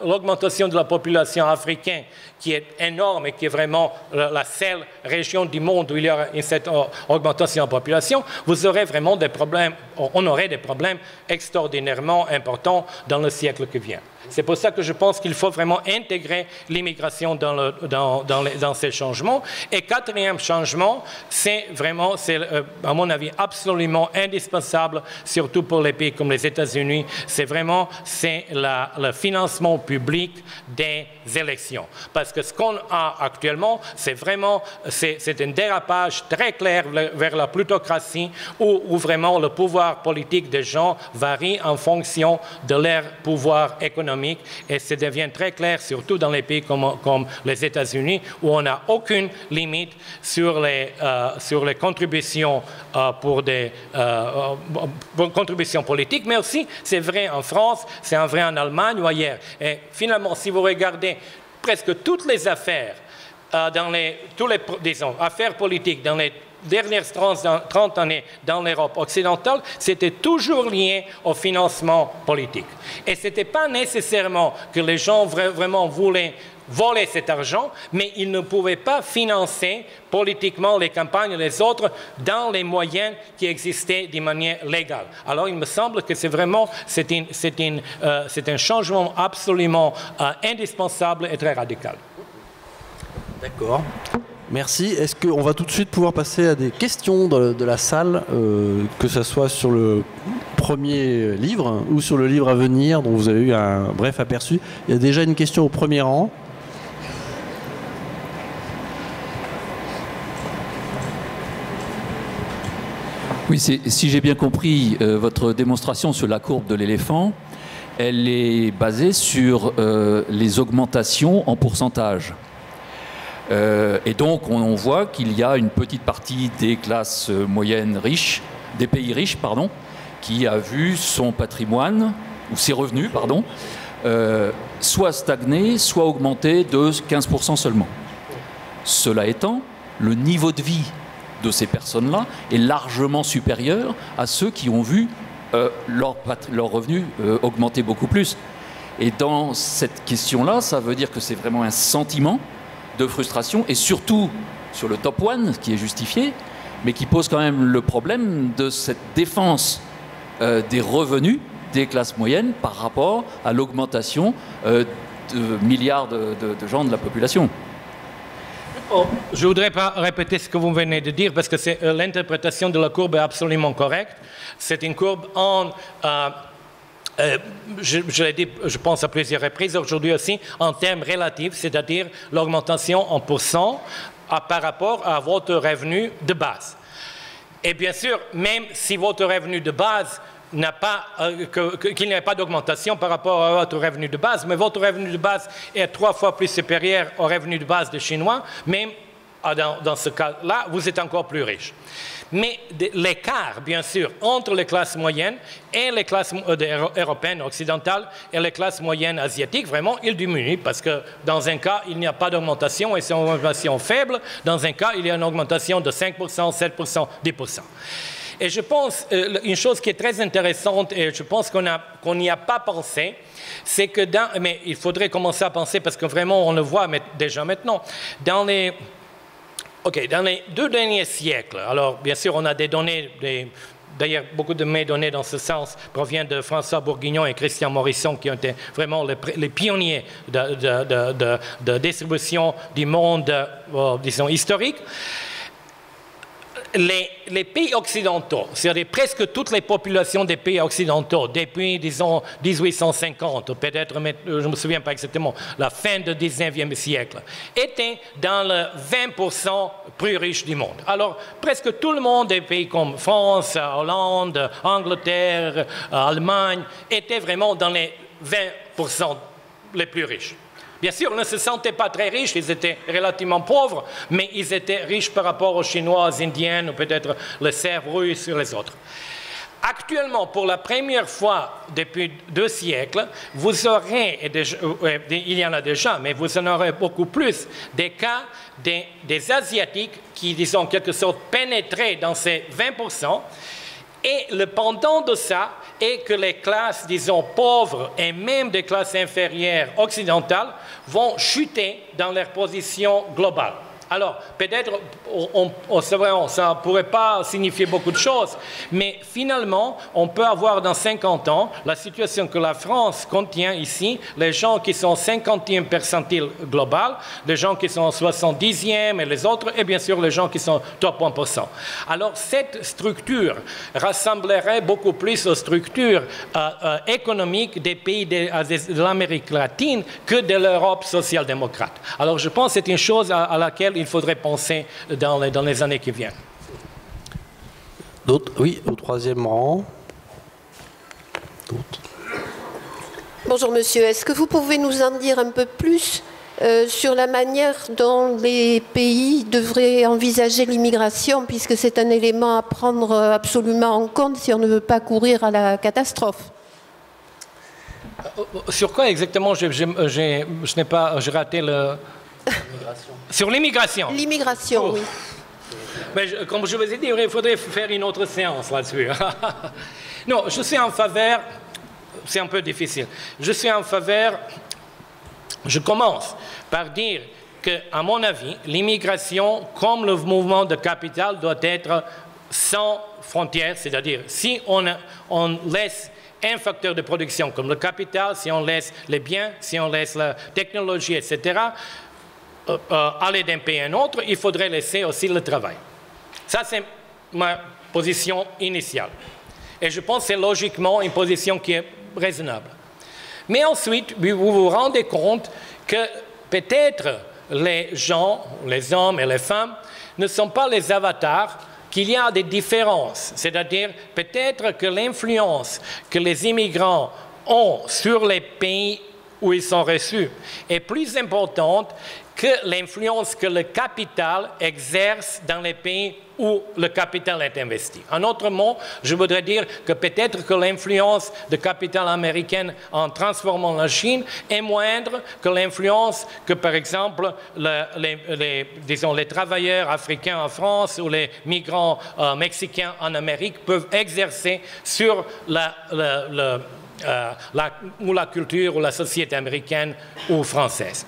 l'augmentation de la population africaine qui est énorme et qui est vraiment la seule région du monde où il y aura cette augmentation de la population, vous aurez vraiment des problèmes, on aurait des problèmes extraordinairement importants dans le siècle qui vient. C'est pour ça que je pense qu'il faut vraiment intégrer l'immigration dans ces changements. Et quatrième changement, c'est à mon avis absolument indispensable, surtout pour les pays comme les États-Unis, c'est le financement public des élections. Parce que ce qu'on a actuellement, c'est un dérapage très clair vers la plutocratie où vraiment le pouvoir politique des gens varie en fonction de leur pouvoir économique. Et ça devient très clair, surtout dans les pays comme les États-Unis, où on n'a aucune limite sur les contributions pour des contributions politiques, mais aussi c'est vrai en France, c'est vrai en Allemagne ou ailleurs. Et finalement, si vous regardez presque toutes les affaires, affaires politiques dans les dernières 30 années dans l'Europe occidentale, c'était toujours lié au financement politique. Et ce n'était pas nécessairement que les gens vraiment voulaient voler cet argent, mais ils ne pouvaient pas financer politiquement les campagnes et les autres dans les moyens qui existaient de manière légale. Alors il me semble que c'est un changement absolument indispensable et très radical. D'accord. Merci. Est-ce qu'on va tout de suite pouvoir passer à des questions de la salle, que ce soit sur le premier livre ou sur le livre à venir, dont vous avez eu un bref aperçu. Il y a déjà une question au premier rang. Oui, si j'ai bien compris, votre démonstration sur la courbe de l'éléphant, elle est basée sur les augmentations en pourcentage. Et donc, on voit qu'il y a une petite partie des classes moyennes riches, des pays riches, pardon, qui a vu son patrimoine, ou ses revenus, pardon, soit stagner, soit augmenter de 15% seulement. Cela étant, le niveau de vie de ces personnes-là est largement supérieur à ceux qui ont vu leurs revenus augmenter beaucoup plus. Et dans cette question-là, ça veut dire que c'est vraiment un sentiment de frustration, et surtout sur le top one, qui est justifié, mais qui pose quand même le problème de cette défense des revenus des classes moyennes par rapport à l'augmentation de milliards de gens de la population. Je ne voudrais pas répéter ce que vous venez de dire, parce que l'interprétation de la courbe est absolument correcte. C'est une courbe je l'ai dit, je pense à plusieurs reprises aujourd'hui aussi, en termes relatifs, c'est-à-dire l'augmentation en pourcent par rapport à votre revenu de base. Et bien sûr, même si votre revenu de base n'a pas, qu'il n'y ait pas d'augmentation par rapport à votre revenu de base, mais votre revenu de base est 3 fois plus supérieur au revenu de base des Chinois, même dans ce cas-là, vous êtes encore plus riche. Mais l'écart, bien sûr, entre les classes moyennes et les classes européennes, occidentales, et les classes moyennes asiatiques, vraiment, il diminue, parce que dans un cas, il n'y a pas d'augmentation et c'est une augmentation faible. Dans un cas, il y a une augmentation de 5%, 7%, 10%. Et je pense, une chose qui est très intéressante, et je pense qu'on n'y a pas pensé, c'est que mais il faudrait commencer à penser, parce que vraiment, on le voit déjà maintenant, dans les 2 derniers siècles, alors bien sûr, on a des données, d'ailleurs, beaucoup de mes données dans ce sens proviennent de François Bourguignon et Christian Morisson, qui ont été vraiment les pionniers de distribution du monde, disons, historique. Les pays occidentaux, c'est-à-dire presque toutes les populations des pays occidentaux, depuis, disons, 1850, ou peut-être, je ne me souviens pas exactement, la fin du 19e siècle, étaient dans le 20% plus riche du monde. Alors, presque tout le monde, des pays comme France, Hollande, Angleterre, Allemagne, étaient vraiment dans les 20% les plus riches. Bien sûr, ils ne se sentaient pas très riches, ils étaient relativement pauvres, mais ils étaient riches par rapport aux Chinois, aux Indiens, ou peut-être les Serbes, Russes et les autres. Actuellement, pour la première fois depuis 2 siècles, vous aurez, il y en a déjà, mais vous en aurez beaucoup plus, des cas des Asiatiques qui, disons, en quelque sorte, pénétraient dans ces 20%. Et le pendant de ça est que les classes, disons, pauvres et même des classes inférieures occidentales vont chuter dans leur position globale. Alors, peut-être, ça ne pourrait pas signifier beaucoup de choses, mais finalement, on peut avoir dans 50 ans la situation que la France contient ici, les gens qui sont 50e percentile global, les gens qui sont 70e et les autres, et bien sûr les gens qui sont top 1%. Alors, cette structure rassemblerait beaucoup plus aux structures économiques des pays de l'Amérique latine que de l'Europe social-démocrate. Alors, je pense que c'est une chose à laquelle il faudrait penser dans les années qui viennent. D'autres? Oui, au 3e rang. D'autres? Bonjour monsieur, est-ce que vous pouvez nous en dire un peu plus sur la manière dont les pays devraient envisager l'immigration, puisque c'est un élément à prendre absolument en compte si on ne veut pas courir à la catastrophe? Sur quoi exactement? J'ai raté le... Sur l'immigration. L'immigration, oui. Mais comme je vous ai dit, il faudrait faire une autre séance là-dessus. Non, je suis en faveur, c'est un peu difficile, je suis en faveur Je commence par dire qu'à mon avis, l'immigration, comme le mouvement de capital, doit être sans frontières, c'est-à-dire si on laisse un facteur de production comme le capital, si on laisse les biens, si on laisse la technologie, etc., aller d'un pays à un autre, il faudrait laisser aussi le travail. Ça, c'est ma position initiale. Et je pense que c'est logiquement une position qui est raisonnable. Mais ensuite, vous vous rendez compte que peut-être les gens, les hommes et les femmes, ne sont pas les avatars, qu'il y a des différences. C'est-à-dire peut-être que l'influence que les immigrants ont sur les pays où ils sont reçus est plus importante que l'influence que le capital exerce dans les pays où le capital est investi. En autre mot, je voudrais dire que peut-être que l'influence du capital américain en transformant la Chine est moindre que l'influence que, par exemple, les travailleurs africains en France ou les migrants mexicains en Amérique peuvent exercer sur la culture ou la société américaine ou française.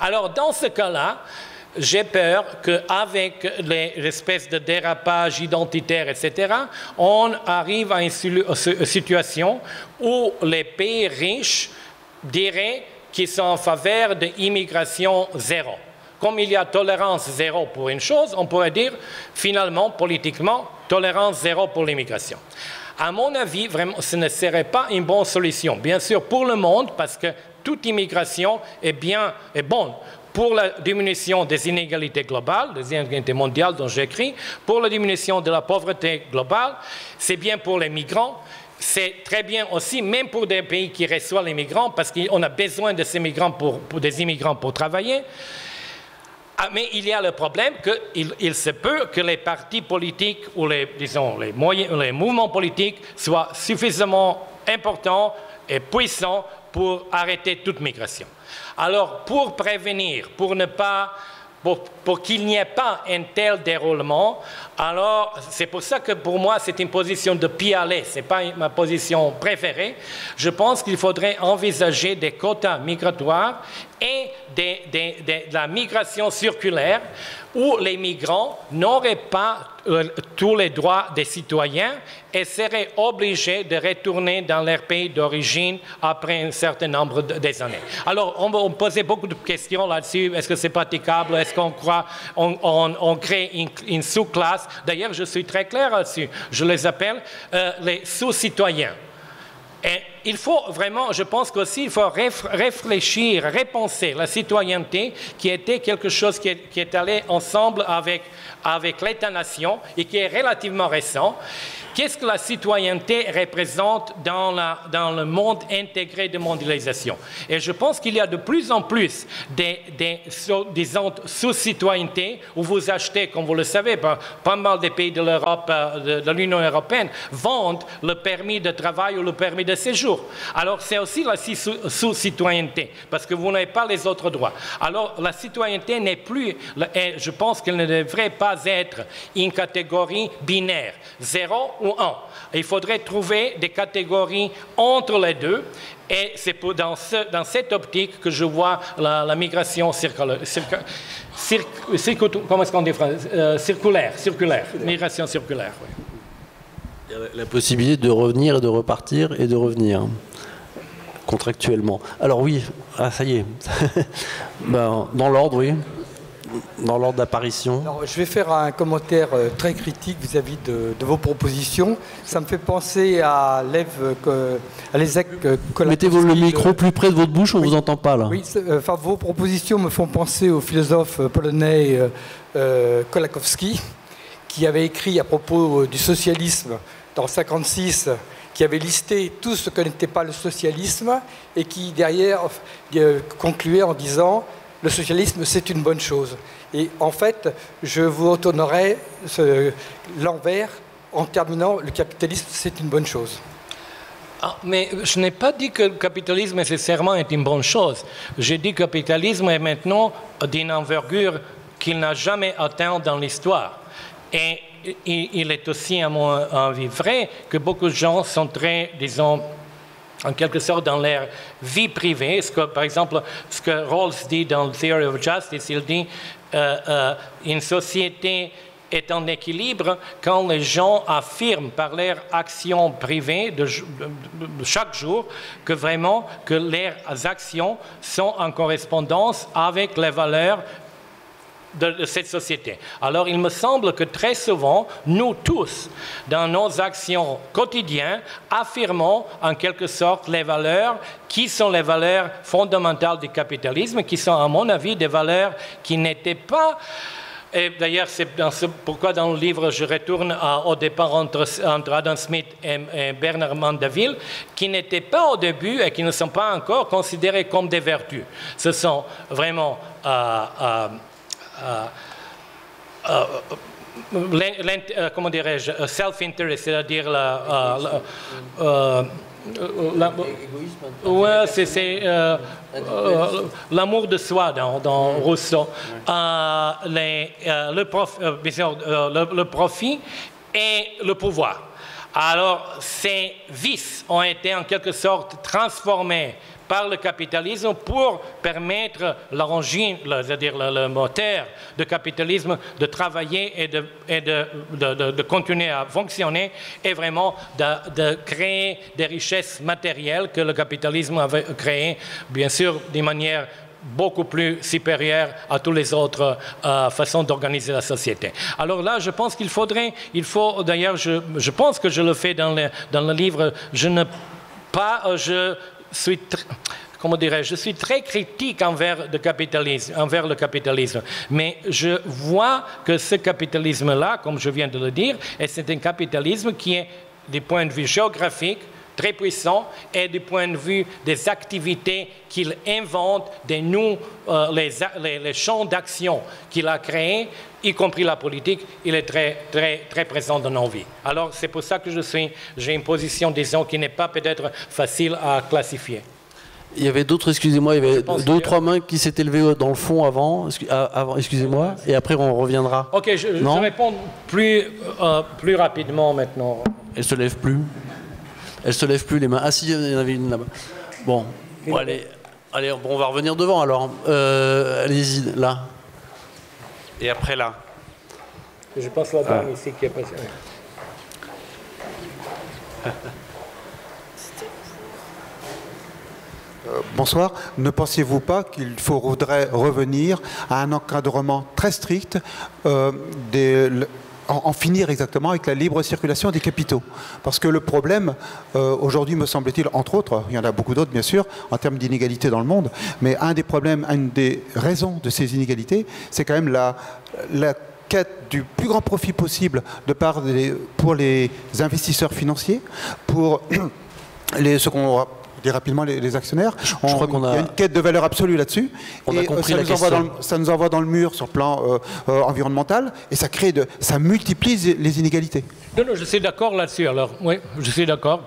Alors, dans ce cas-là, j'ai peur qu'avec les espèces de dérapage identitaire, etc., on arrive à une situation où les pays riches diraient qu'ils sont en faveur de l'immigration zéro. Comme il y a tolérance zéro pour une chose, on pourrait dire, finalement, politiquement, tolérance zéro pour l'immigration. À mon avis, vraiment, ce ne serait pas une bonne solution. Bien sûr, pour le monde, parce que toute immigration est bonne pour la diminution des inégalités globales, des inégalités mondiales dont j'écris, pour la diminution de la pauvreté globale, c'est bien pour les migrants, c'est très bien aussi, même pour des pays qui reçoivent les migrants, parce qu'on a besoin de ces migrants pour des immigrants pour travailler. Mais il y a le problème qu'il se peut que les partis politiques ou les mouvements politiques soient suffisamment importants et puissants pour arrêter toute migration. Alors, pour prévenir, pour qu'il n'y ait pas un tel déroulement, alors c'est pour ça que pour moi c'est une position de pis-aller, ce n'est pas ma position préférée. Je pense qu'il faudrait envisager des quotas migratoires et de la migration circulaire où les migrants n'auraient pas tous les droits des citoyens et seraient obligés de retourner dans leur pays d'origine après un certain nombre d'années. Alors, on posait beaucoup de questions là-dessus. Est-ce que c'est praticable? Est-ce qu'on croit on crée une sous-classe? D'ailleurs, je suis très clair là-dessus. Je les appelle les sous-citoyens. Et il faut vraiment, je pense qu'aussi, il faut réfléchir, repenser la citoyenneté qui était quelque chose qui est allé ensemble avec l'État-nation et qui est relativement récent. Qu'est-ce que la citoyenneté représente dans le monde intégré de mondialisation? Et je pense qu'il y a de plus en plus disons, sous-citoyennetés où vous achetez, comme vous le savez, pas mal des pays de l'Europe, de l'Union européenne, vendent le permis de travail ou le permis de séjour. Alors c'est aussi la sous-citoyenneté, parce que vous n'avez pas les autres droits. Alors la citoyenneté n'est plus, et je pense qu'elle ne devrait pas être une catégorie binaire, 0 ou 1. Il faudrait trouver des catégories entre les deux, et c'est dans cette optique que je vois la migration circulaire. Comment est-ce qu'on dit circulaire, migration circulaire. Oui. Il y a la possibilité de revenir et de repartir et de revenir contractuellement. Alors oui, ça y est. Ben, dans l'ordre, oui. Dans l'ordre d'apparition. Je vais faire un commentaire très critique vis-à-vis de vos propositions. Ça me fait penser à l'ESEC. Mettez-vous le micro plus près de votre bouche, on ne vous entend pas là. Oui, enfin, vos propositions me font penser au philosophe polonais Kolakowski, qui avait écrit à propos du socialisme dans 1956, qui avait listé tout ce que n'était pas le socialisme et qui derrière concluait en disant « le socialisme c'est une bonne chose ». Et en fait, je vous retournerai l'envers en terminant « le capitalisme c'est une bonne chose ». Ah, mais je n'ai pas dit que le capitalisme nécessairement est une bonne chose. J'ai dit que le capitalisme est maintenant d'une envergure qu'il n'a jamais atteint dans l'histoire. Et il est aussi, à mon avis, vrai que beaucoup de gens sont très, disons, en quelque sorte dans leur vie privée. Par exemple, ce que Rawls dit dans Theory of Justice, il dit une société est en équilibre quand les gens affirment par leurs actions privées de chaque jour que vraiment que leurs actions sont en correspondance avec les valeurs de cette société. Alors, il me semble que très souvent, nous tous, dans nos actions quotidiennes, affirmons en quelque sorte les valeurs qui sont les valeurs fondamentales du capitalisme, qui sont, à mon avis, des valeurs qui n'étaient pas... Et d'ailleurs, c'est pourquoi dans le livre, je retourne au départ entre Adam Smith et Bernard Mandeville, qui n'étaient pas au début et qui ne sont pas encore considérés comme des vertus. Ce sont vraiment... comment dirais-je, self-interest, c'est-à-dire l'amour de soi dans Rousseau, le profit et le pouvoir. Alors, ces vices ont été en quelque sorte transformés par le capitalisme pour permettre l'origine, c'est-à-dire le moteur du capitalisme de travailler et de continuer à fonctionner et vraiment de créer des richesses matérielles que le capitalisme avait créées, bien sûr, d'une manière beaucoup plus supérieure à toutes les autres façons d'organiser la société. Alors là, je pense qu'il faut, d'ailleurs, je pense que je le fais dans le livre, je suis très critique envers le capitalisme, mais je vois que ce capitalisme-là, comme je viens de le dire, c'est un capitalisme qui est, du point de vue géographique, très puissant, et du point de vue des activités qu'il invente, les champs d'action qu'il a créés, y compris la politique, il est très, très, très présent dans nos vies. Alors c'est pour ça que j'ai une position, disons, qui n'est pas peut-être facile à classifier. Il y avait d'autres, excusez-moi, il y avait deux ou trois mains qui s'étaient levées dans le fond avant, excusez-moi, et après on reviendra. Ok, je réponds plus rapidement maintenant. Elle se lève plus. Elle se lève plus les mains. Ah si, il y en avait une là-bas. Bon, allez, on va revenir devant alors. Allez-y, là. Et après là. Je pense la dame ici qui est passée. Bonsoir. Ne pensez-vous pas qu'il faudrait revenir à un encadrement très strict en finir exactement avec la libre circulation des capitaux? Parce que le problème, aujourd'hui, me semble-t-il, entre autres, il y en a beaucoup d'autres bien sûr, en termes d'inégalité dans le monde, mais un des problèmes, une des raisons de ces inégalités, c'est quand même la quête du plus grand profit possible pour les investisseurs financiers, pour ce qu'on dit rapidement les actionnaires. Je crois qu'on il y a une quête de valeur absolue là-dessus. On a compris la question. Ça nous envoie dans le mur sur le plan environnemental et ça multiplie les inégalités. Non, je suis d'accord là-dessus. Alors, oui, je suis d'accord.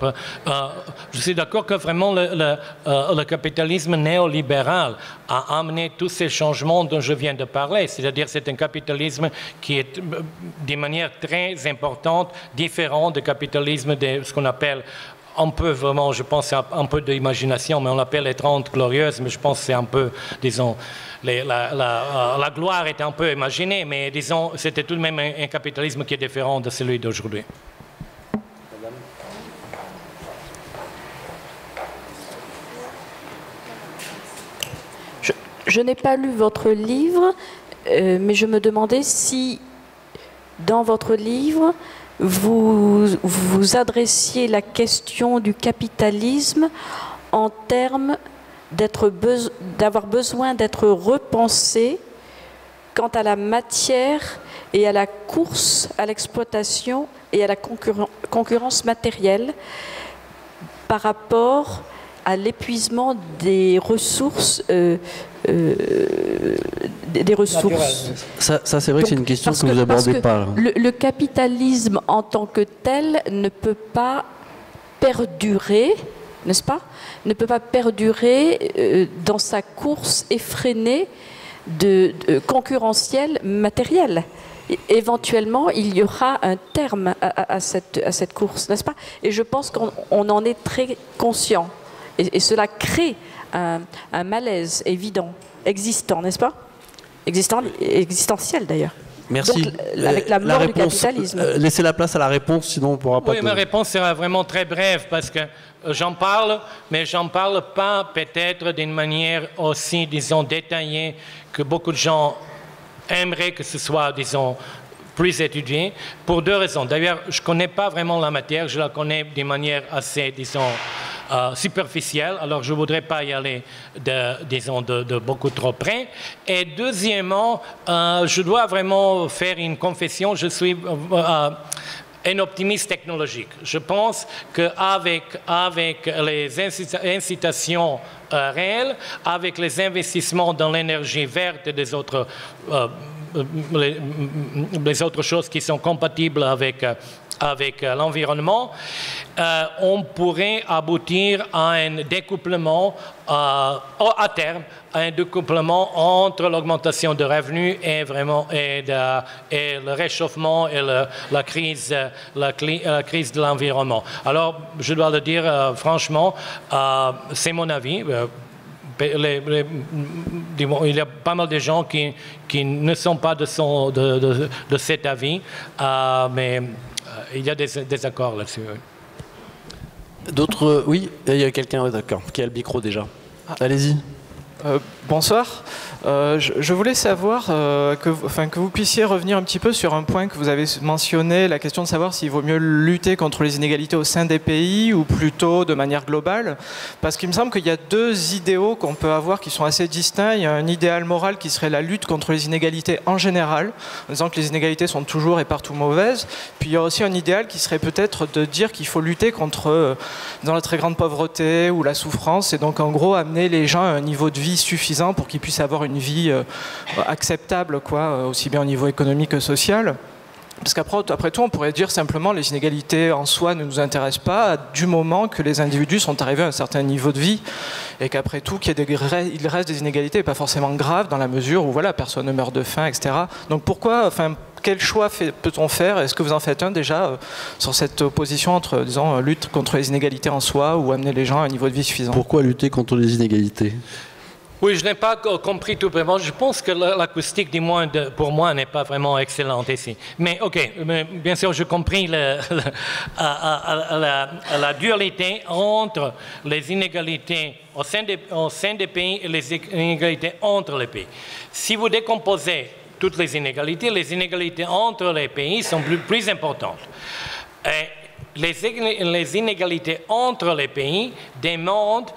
Je suis d'accord que vraiment le capitalisme néolibéral a amené tous ces changements dont je viens de parler. C'est-à-dire c'est un capitalisme qui est, d'une manière très importante, différent du capitalisme de ce qu'on appelle un peu vraiment, je pense, un peu d'imagination, mais on l'appelle les 30 glorieuses, mais je pense que c'est un peu, disons, la gloire est un peu imaginée, mais disons, c'était tout de même un capitalisme qui est différent de celui d'aujourd'hui. Je n'ai pas lu votre livre, mais je me demandais si, dans votre livre, vous adressiez la question du capitalisme en termes d'avoir besoin d'être repensé quant à la matière et à la course à l'exploitation et à la concurrence matérielle par rapport à l'épuisement des ressources Ça c'est vrai que c'est une question que vous abordez pas. Le capitalisme en tant que tel ne peut pas perdurer, n'est-ce pas? Ne peut pas perdurer dans sa course effrénée concurrentielle matérielle. Éventuellement, il y aura un terme à cette course, n'est-ce pas? Et je pense qu'on en est très conscient. Et cela crée un malaise évident, existant, n'est-ce pas? Existentiel d'ailleurs. Merci. Donc, avec la mort du capitalisme. Laissez la place à la réponse, sinon on ne pourra pas... Oui, ma réponse sera vraiment très brève parce que j'en parle, mais j'en parle pas peut-être d'une manière aussi, disons, détaillée que beaucoup de gens aimeraient que ce soit, disons, plus étudié, pour deux raisons. D'ailleurs, je ne connais pas vraiment la matière, je la connais d'une manière assez, disons, superficielle, alors je ne voudrais pas y aller, de beaucoup trop près. Et deuxièmement, je dois vraiment faire une confession, je suis un optimiste technologique. Je pense qu'avec les incitations réelles, avec les investissements dans l'énergie verte et des autres... les autres choses qui sont compatibles avec l'environnement, on pourrait aboutir à un découplement, à terme, à un découplement entre l'augmentation de revenus et le réchauffement et la crise de l'environnement. Alors, je dois le dire franchement, c'est mon avis. Il y a pas mal de gens qui ne sont pas de cet avis, mais il y a des accords là-dessus. D'autres, oui, il y a quelqu'un, d'accord, qui a le micro déjà. Allez-y. Bonsoir. Je voulais savoir que vous puissiez revenir un petit peu sur un point que vous avez mentionné, la question de savoir s'il vaut mieux lutter contre les inégalités au sein des pays ou plutôt de manière globale. Parce qu'il me semble qu'il y a deux idéaux qu'on peut avoir qui sont assez distincts. Il y a un idéal moral qui serait la lutte contre les inégalités en général, en disant que les inégalités sont toujours et partout mauvaises. Puis il y a aussi un idéal qui serait peut-être de dire qu'il faut lutter contre dans la très grande pauvreté ou la souffrance et donc en gros amener les gens à un niveau de vie suffisant pour qu'ils puissent avoir une vie acceptable, quoi, aussi bien au niveau économique que social. Parce qu'après tout, on pourrait dire simplement les inégalités en soi ne nous intéressent pas du moment que les individus sont arrivés à un certain niveau de vie et qu'après tout, il reste des inégalités pas forcément graves dans la mesure où voilà, personne ne meurt de faim, etc. Donc pourquoi, quel choix peut-on faire? Est-ce que vous en faites un déjà sur cette opposition entre, disons, lutte contre les inégalités en soi ou amener les gens à un niveau de vie suffisant? Pourquoi lutter contre les inégalités? Oui, je n'ai pas compris tout vraiment. Je pense que l'acoustique, du moins pour moi, n'est pas vraiment excellente ici. Mais ok, bien sûr, j'ai compris la dualité entre les inégalités au sein des pays et les inégalités entre les pays. Si vous décomposez toutes les inégalités entre les pays sont plus importantes. Les inégalités entre les pays demandent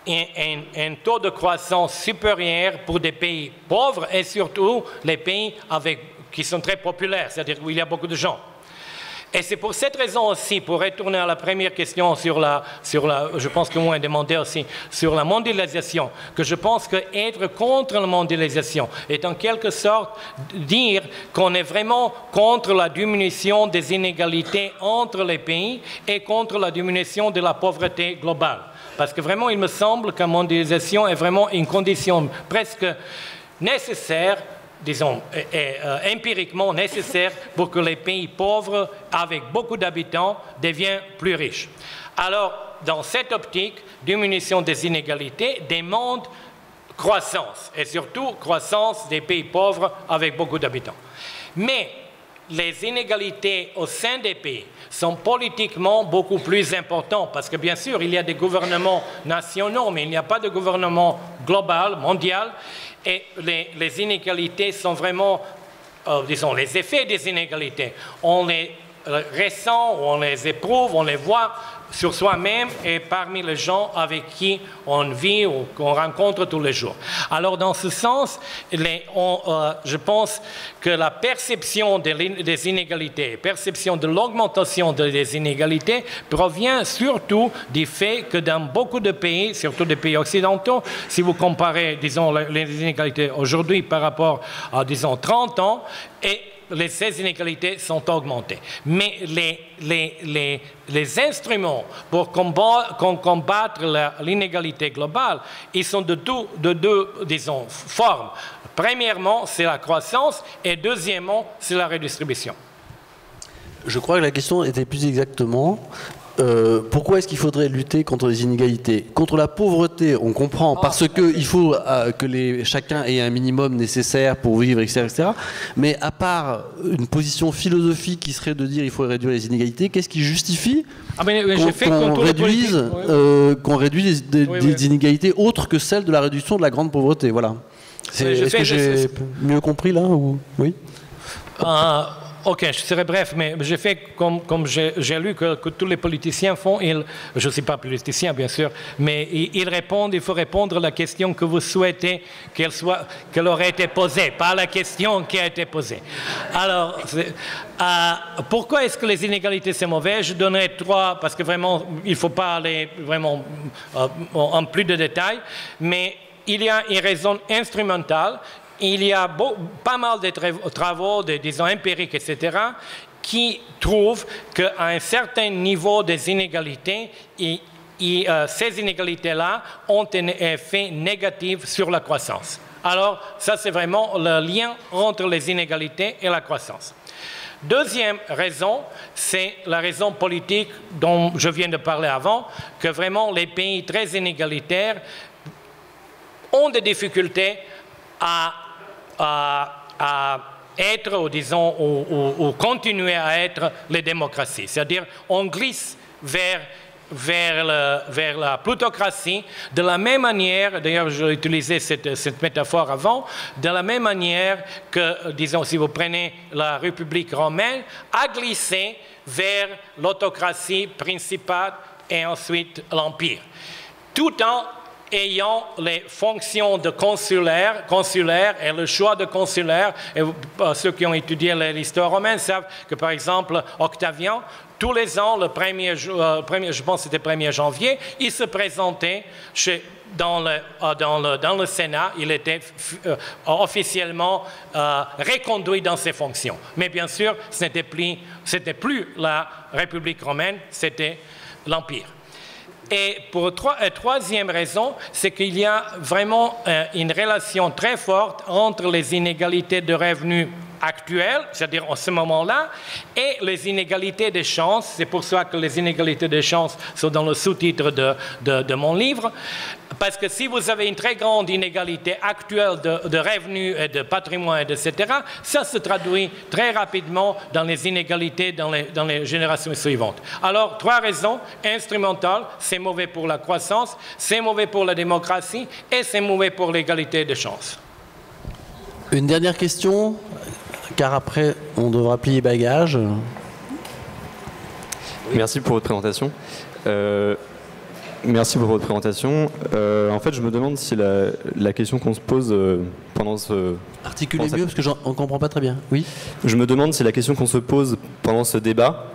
un taux de croissance supérieur pour des pays pauvres et surtout les pays qui sont très populaires, c'est-à-dire où il y a beaucoup de gens. Et c'est pour cette raison aussi, pour retourner à la première question je pense que vous m'avez demandé aussi, sur la mondialisation, que je pense qu'être contre la mondialisation est en quelque sorte dire qu'on est vraiment contre la diminution des inégalités entre les pays et contre la diminution de la pauvreté globale. Parce que vraiment, il me semble que la mondialisation est vraiment une condition presque nécessaire, disons, empiriquement nécessaire pour que les pays pauvres, avec beaucoup d'habitants, deviennent plus riches. Alors, dans cette optique, diminution des inégalités demande croissance, et surtout croissance des pays pauvres avec beaucoup d'habitants. Mais les inégalités au sein des pays sont politiquement beaucoup plus importantes parce que bien sûr il y a des gouvernements nationaux mais il n'y a pas de gouvernement global, mondial et les inégalités sont vraiment, disons, les effets des inégalités. On les ressent, on les éprouve, on les voit sur soi-même et parmi les gens avec qui on vit ou qu'on rencontre tous les jours. Alors dans ce sens, je pense que la perception des inégalités, perception de l'augmentation des inégalités provient surtout du fait que dans beaucoup de pays, surtout des pays occidentaux, si vous comparez, disons, les inégalités aujourd'hui par rapport à, disons, 30 ans, ces inégalités sont augmentées. Mais les instruments pour combattre l'inégalité globale, ils sont de deux, disons, formes. Premièrement, c'est la croissance et deuxièmement, c'est la redistribution. Je crois que la question était plus exactement, pourquoi est-ce qu'il faudrait lutter contre les inégalités? Contre la pauvreté, on comprend, parce qu'il faut que chacun ait un minimum nécessaire pour vivre, etc., etc. Mais à part une position philosophique qui serait de dire il faut réduire les inégalités, qu'est-ce qui justifie qu'on réduise des inégalités autres que celles de la réduction de la grande pauvreté? Voilà. Est-ce que j'ai mieux compris là ou... Oui. Ok, je serai bref, mais je fais comme j'ai lu que tous les politiciens font. Je ne suis pas politicien, bien sûr, mais ils répondent, il faut répondre à la question que vous souhaitez qu'elle aurait été posée, pas la question qui a été posée. Alors, pourquoi est-ce que les inégalités c'est mauvais? Je donnerai 3, parce que vraiment, il ne faut pas aller vraiment en plus de détails, mais il y a une raison instrumentale. Il y a pas mal de travaux, disons empiriques, etc., qui trouvent qu'à un certain niveau des inégalités, ces inégalités-là ont un effet négatif sur la croissance. Alors, ça, c'est vraiment le lien entre les inégalités et la croissance. Deuxième raison, c'est la raison politique dont je viens de parler avant, que vraiment les pays très inégalitaires ont des difficultés à être, ou disons, ou continuer à être les démocraties. C'est-à-dire, on glisse vers la plutocratie de la même manière, d'ailleurs j'ai utilisé cette métaphore avant, de la même manière que, disons, si vous prenez la République romaine, a glissé vers l'autocratie principale et ensuite l'Empire. Tout en ayant les fonctions de consulaire et le choix de consulaire. Et ceux qui ont étudié l'histoire romaine savent que, par exemple, Octavien, tous les ans, je pense que c'était le 1er janvier, il se présentait dans le Sénat, il était officiellement reconduit dans ses fonctions. Mais bien sûr, ce n'était plus la République romaine, c'était l'Empire. Et pour troisième raison, c'est qu'il y a vraiment une relation très forte entre les inégalités de revenus actuelles, c'est-à-dire en ce moment-là, et les inégalités de chances. C'est pour ça que les inégalités de chances sont dans le sous-titre de mon livre. Parce que si vous avez une très grande inégalité actuelle de revenus et de patrimoine, etc., ça se traduit très rapidement dans les inégalités dans les générations suivantes. Alors, 3 raisons instrumentales: c'est mauvais pour la croissance, c'est mauvais pour la démocratie et c'est mauvais pour l'égalité de chances. Une dernière question, car après on devra plier bagages. Merci pour votre présentation. En fait, je me demande si la question qu'on se pose pendant ce... Articulez mieux, parce qu'on ne comprend pas très bien. Oui. Je me demande si la question qu'on se pose pendant ce débat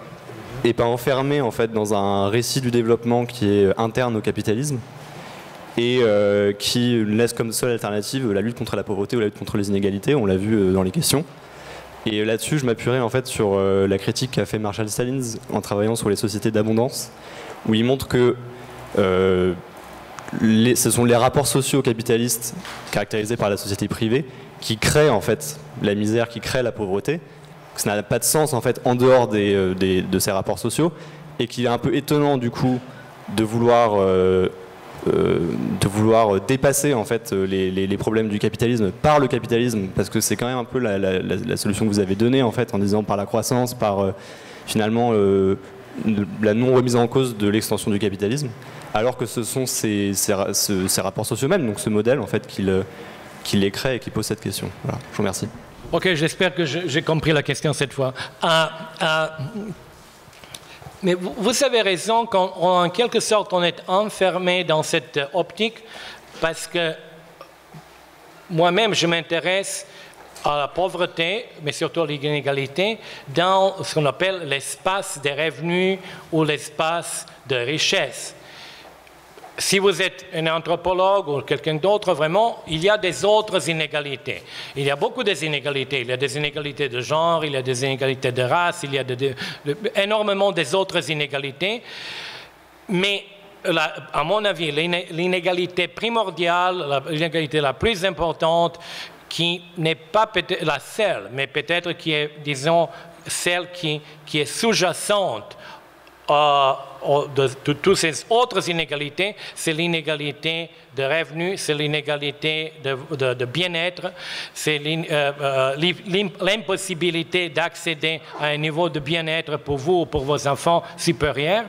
n'est pas enfermée en fait, dans un récit du développement qui est interne au capitalisme et qui laisse comme seule alternative la lutte contre la pauvreté ou la lutte contre les inégalités. On l'a vu dans les questions. Et là-dessus, je m'appuierai en fait sur la critique qu'a fait Marshall Salins en travaillant sur les sociétés d'abondance, où il montre que ce sont les rapports sociaux capitalistes caractérisés par la société privée qui créent en fait la misère, qui créent la pauvreté, que ça n'a pas de sens en fait en dehors de ces rapports sociaux, et qu'il est un peu étonnant du coup de vouloir dépasser en fait les problèmes du capitalisme par le capitalisme, parce que c'est quand même un peu la solution que vous avez donnée en fait en disant par la croissance, par finalement la non remise en cause de l'extension du capitalisme, alors que ce sont ces rapports sociaux même, donc ce modèle en fait qui les crée et qui pose cette question. Voilà, je vous remercie. Ok, j'espère que j'ai compris la question cette fois. Mais vous avez raison, qu'en quelque sorte on est enfermé dans cette optique, parce que moi-même je m'intéresse à la pauvreté, mais surtout à l'inégalité, dans ce qu'on appelle l'espace des revenus ou l'espace de richesse. Si vous êtes un anthropologue ou quelqu'un d'autre, vraiment, il y a des autres inégalités. Il y a beaucoup d'inégalités. Il y a des inégalités de genre, il y a des inégalités de race, il y a énormément des autres inégalités. Mais, à mon avis, l'inégalité primordiale, l'inégalité la plus importante, qui n'est pas peut-être la seule, mais peut-être qui est, disons, celle qui est sous-jacente de toutes ces autres inégalités, c'est l'inégalité de revenus, c'est l'inégalité de bien-être, c'est l'impossibilité d'accéder à un niveau de bien-être pour vous ou pour vos enfants supérieur.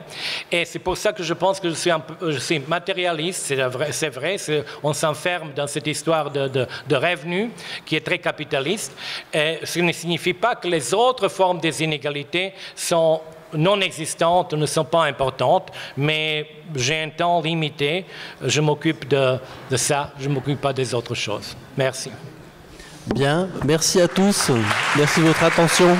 Et c'est pour ça que je pense que je suis matérialiste, c'est vrai, on s'enferme dans cette histoire de revenus qui est très capitaliste. Et ce ne signifie pas que les autres formes des inégalités sont non existantes, ne sont pas importantes, mais j'ai un temps limité, je m'occupe de ça, je ne m'occupe pas des autres choses. Merci. Bien, merci à tous, merci de votre attention.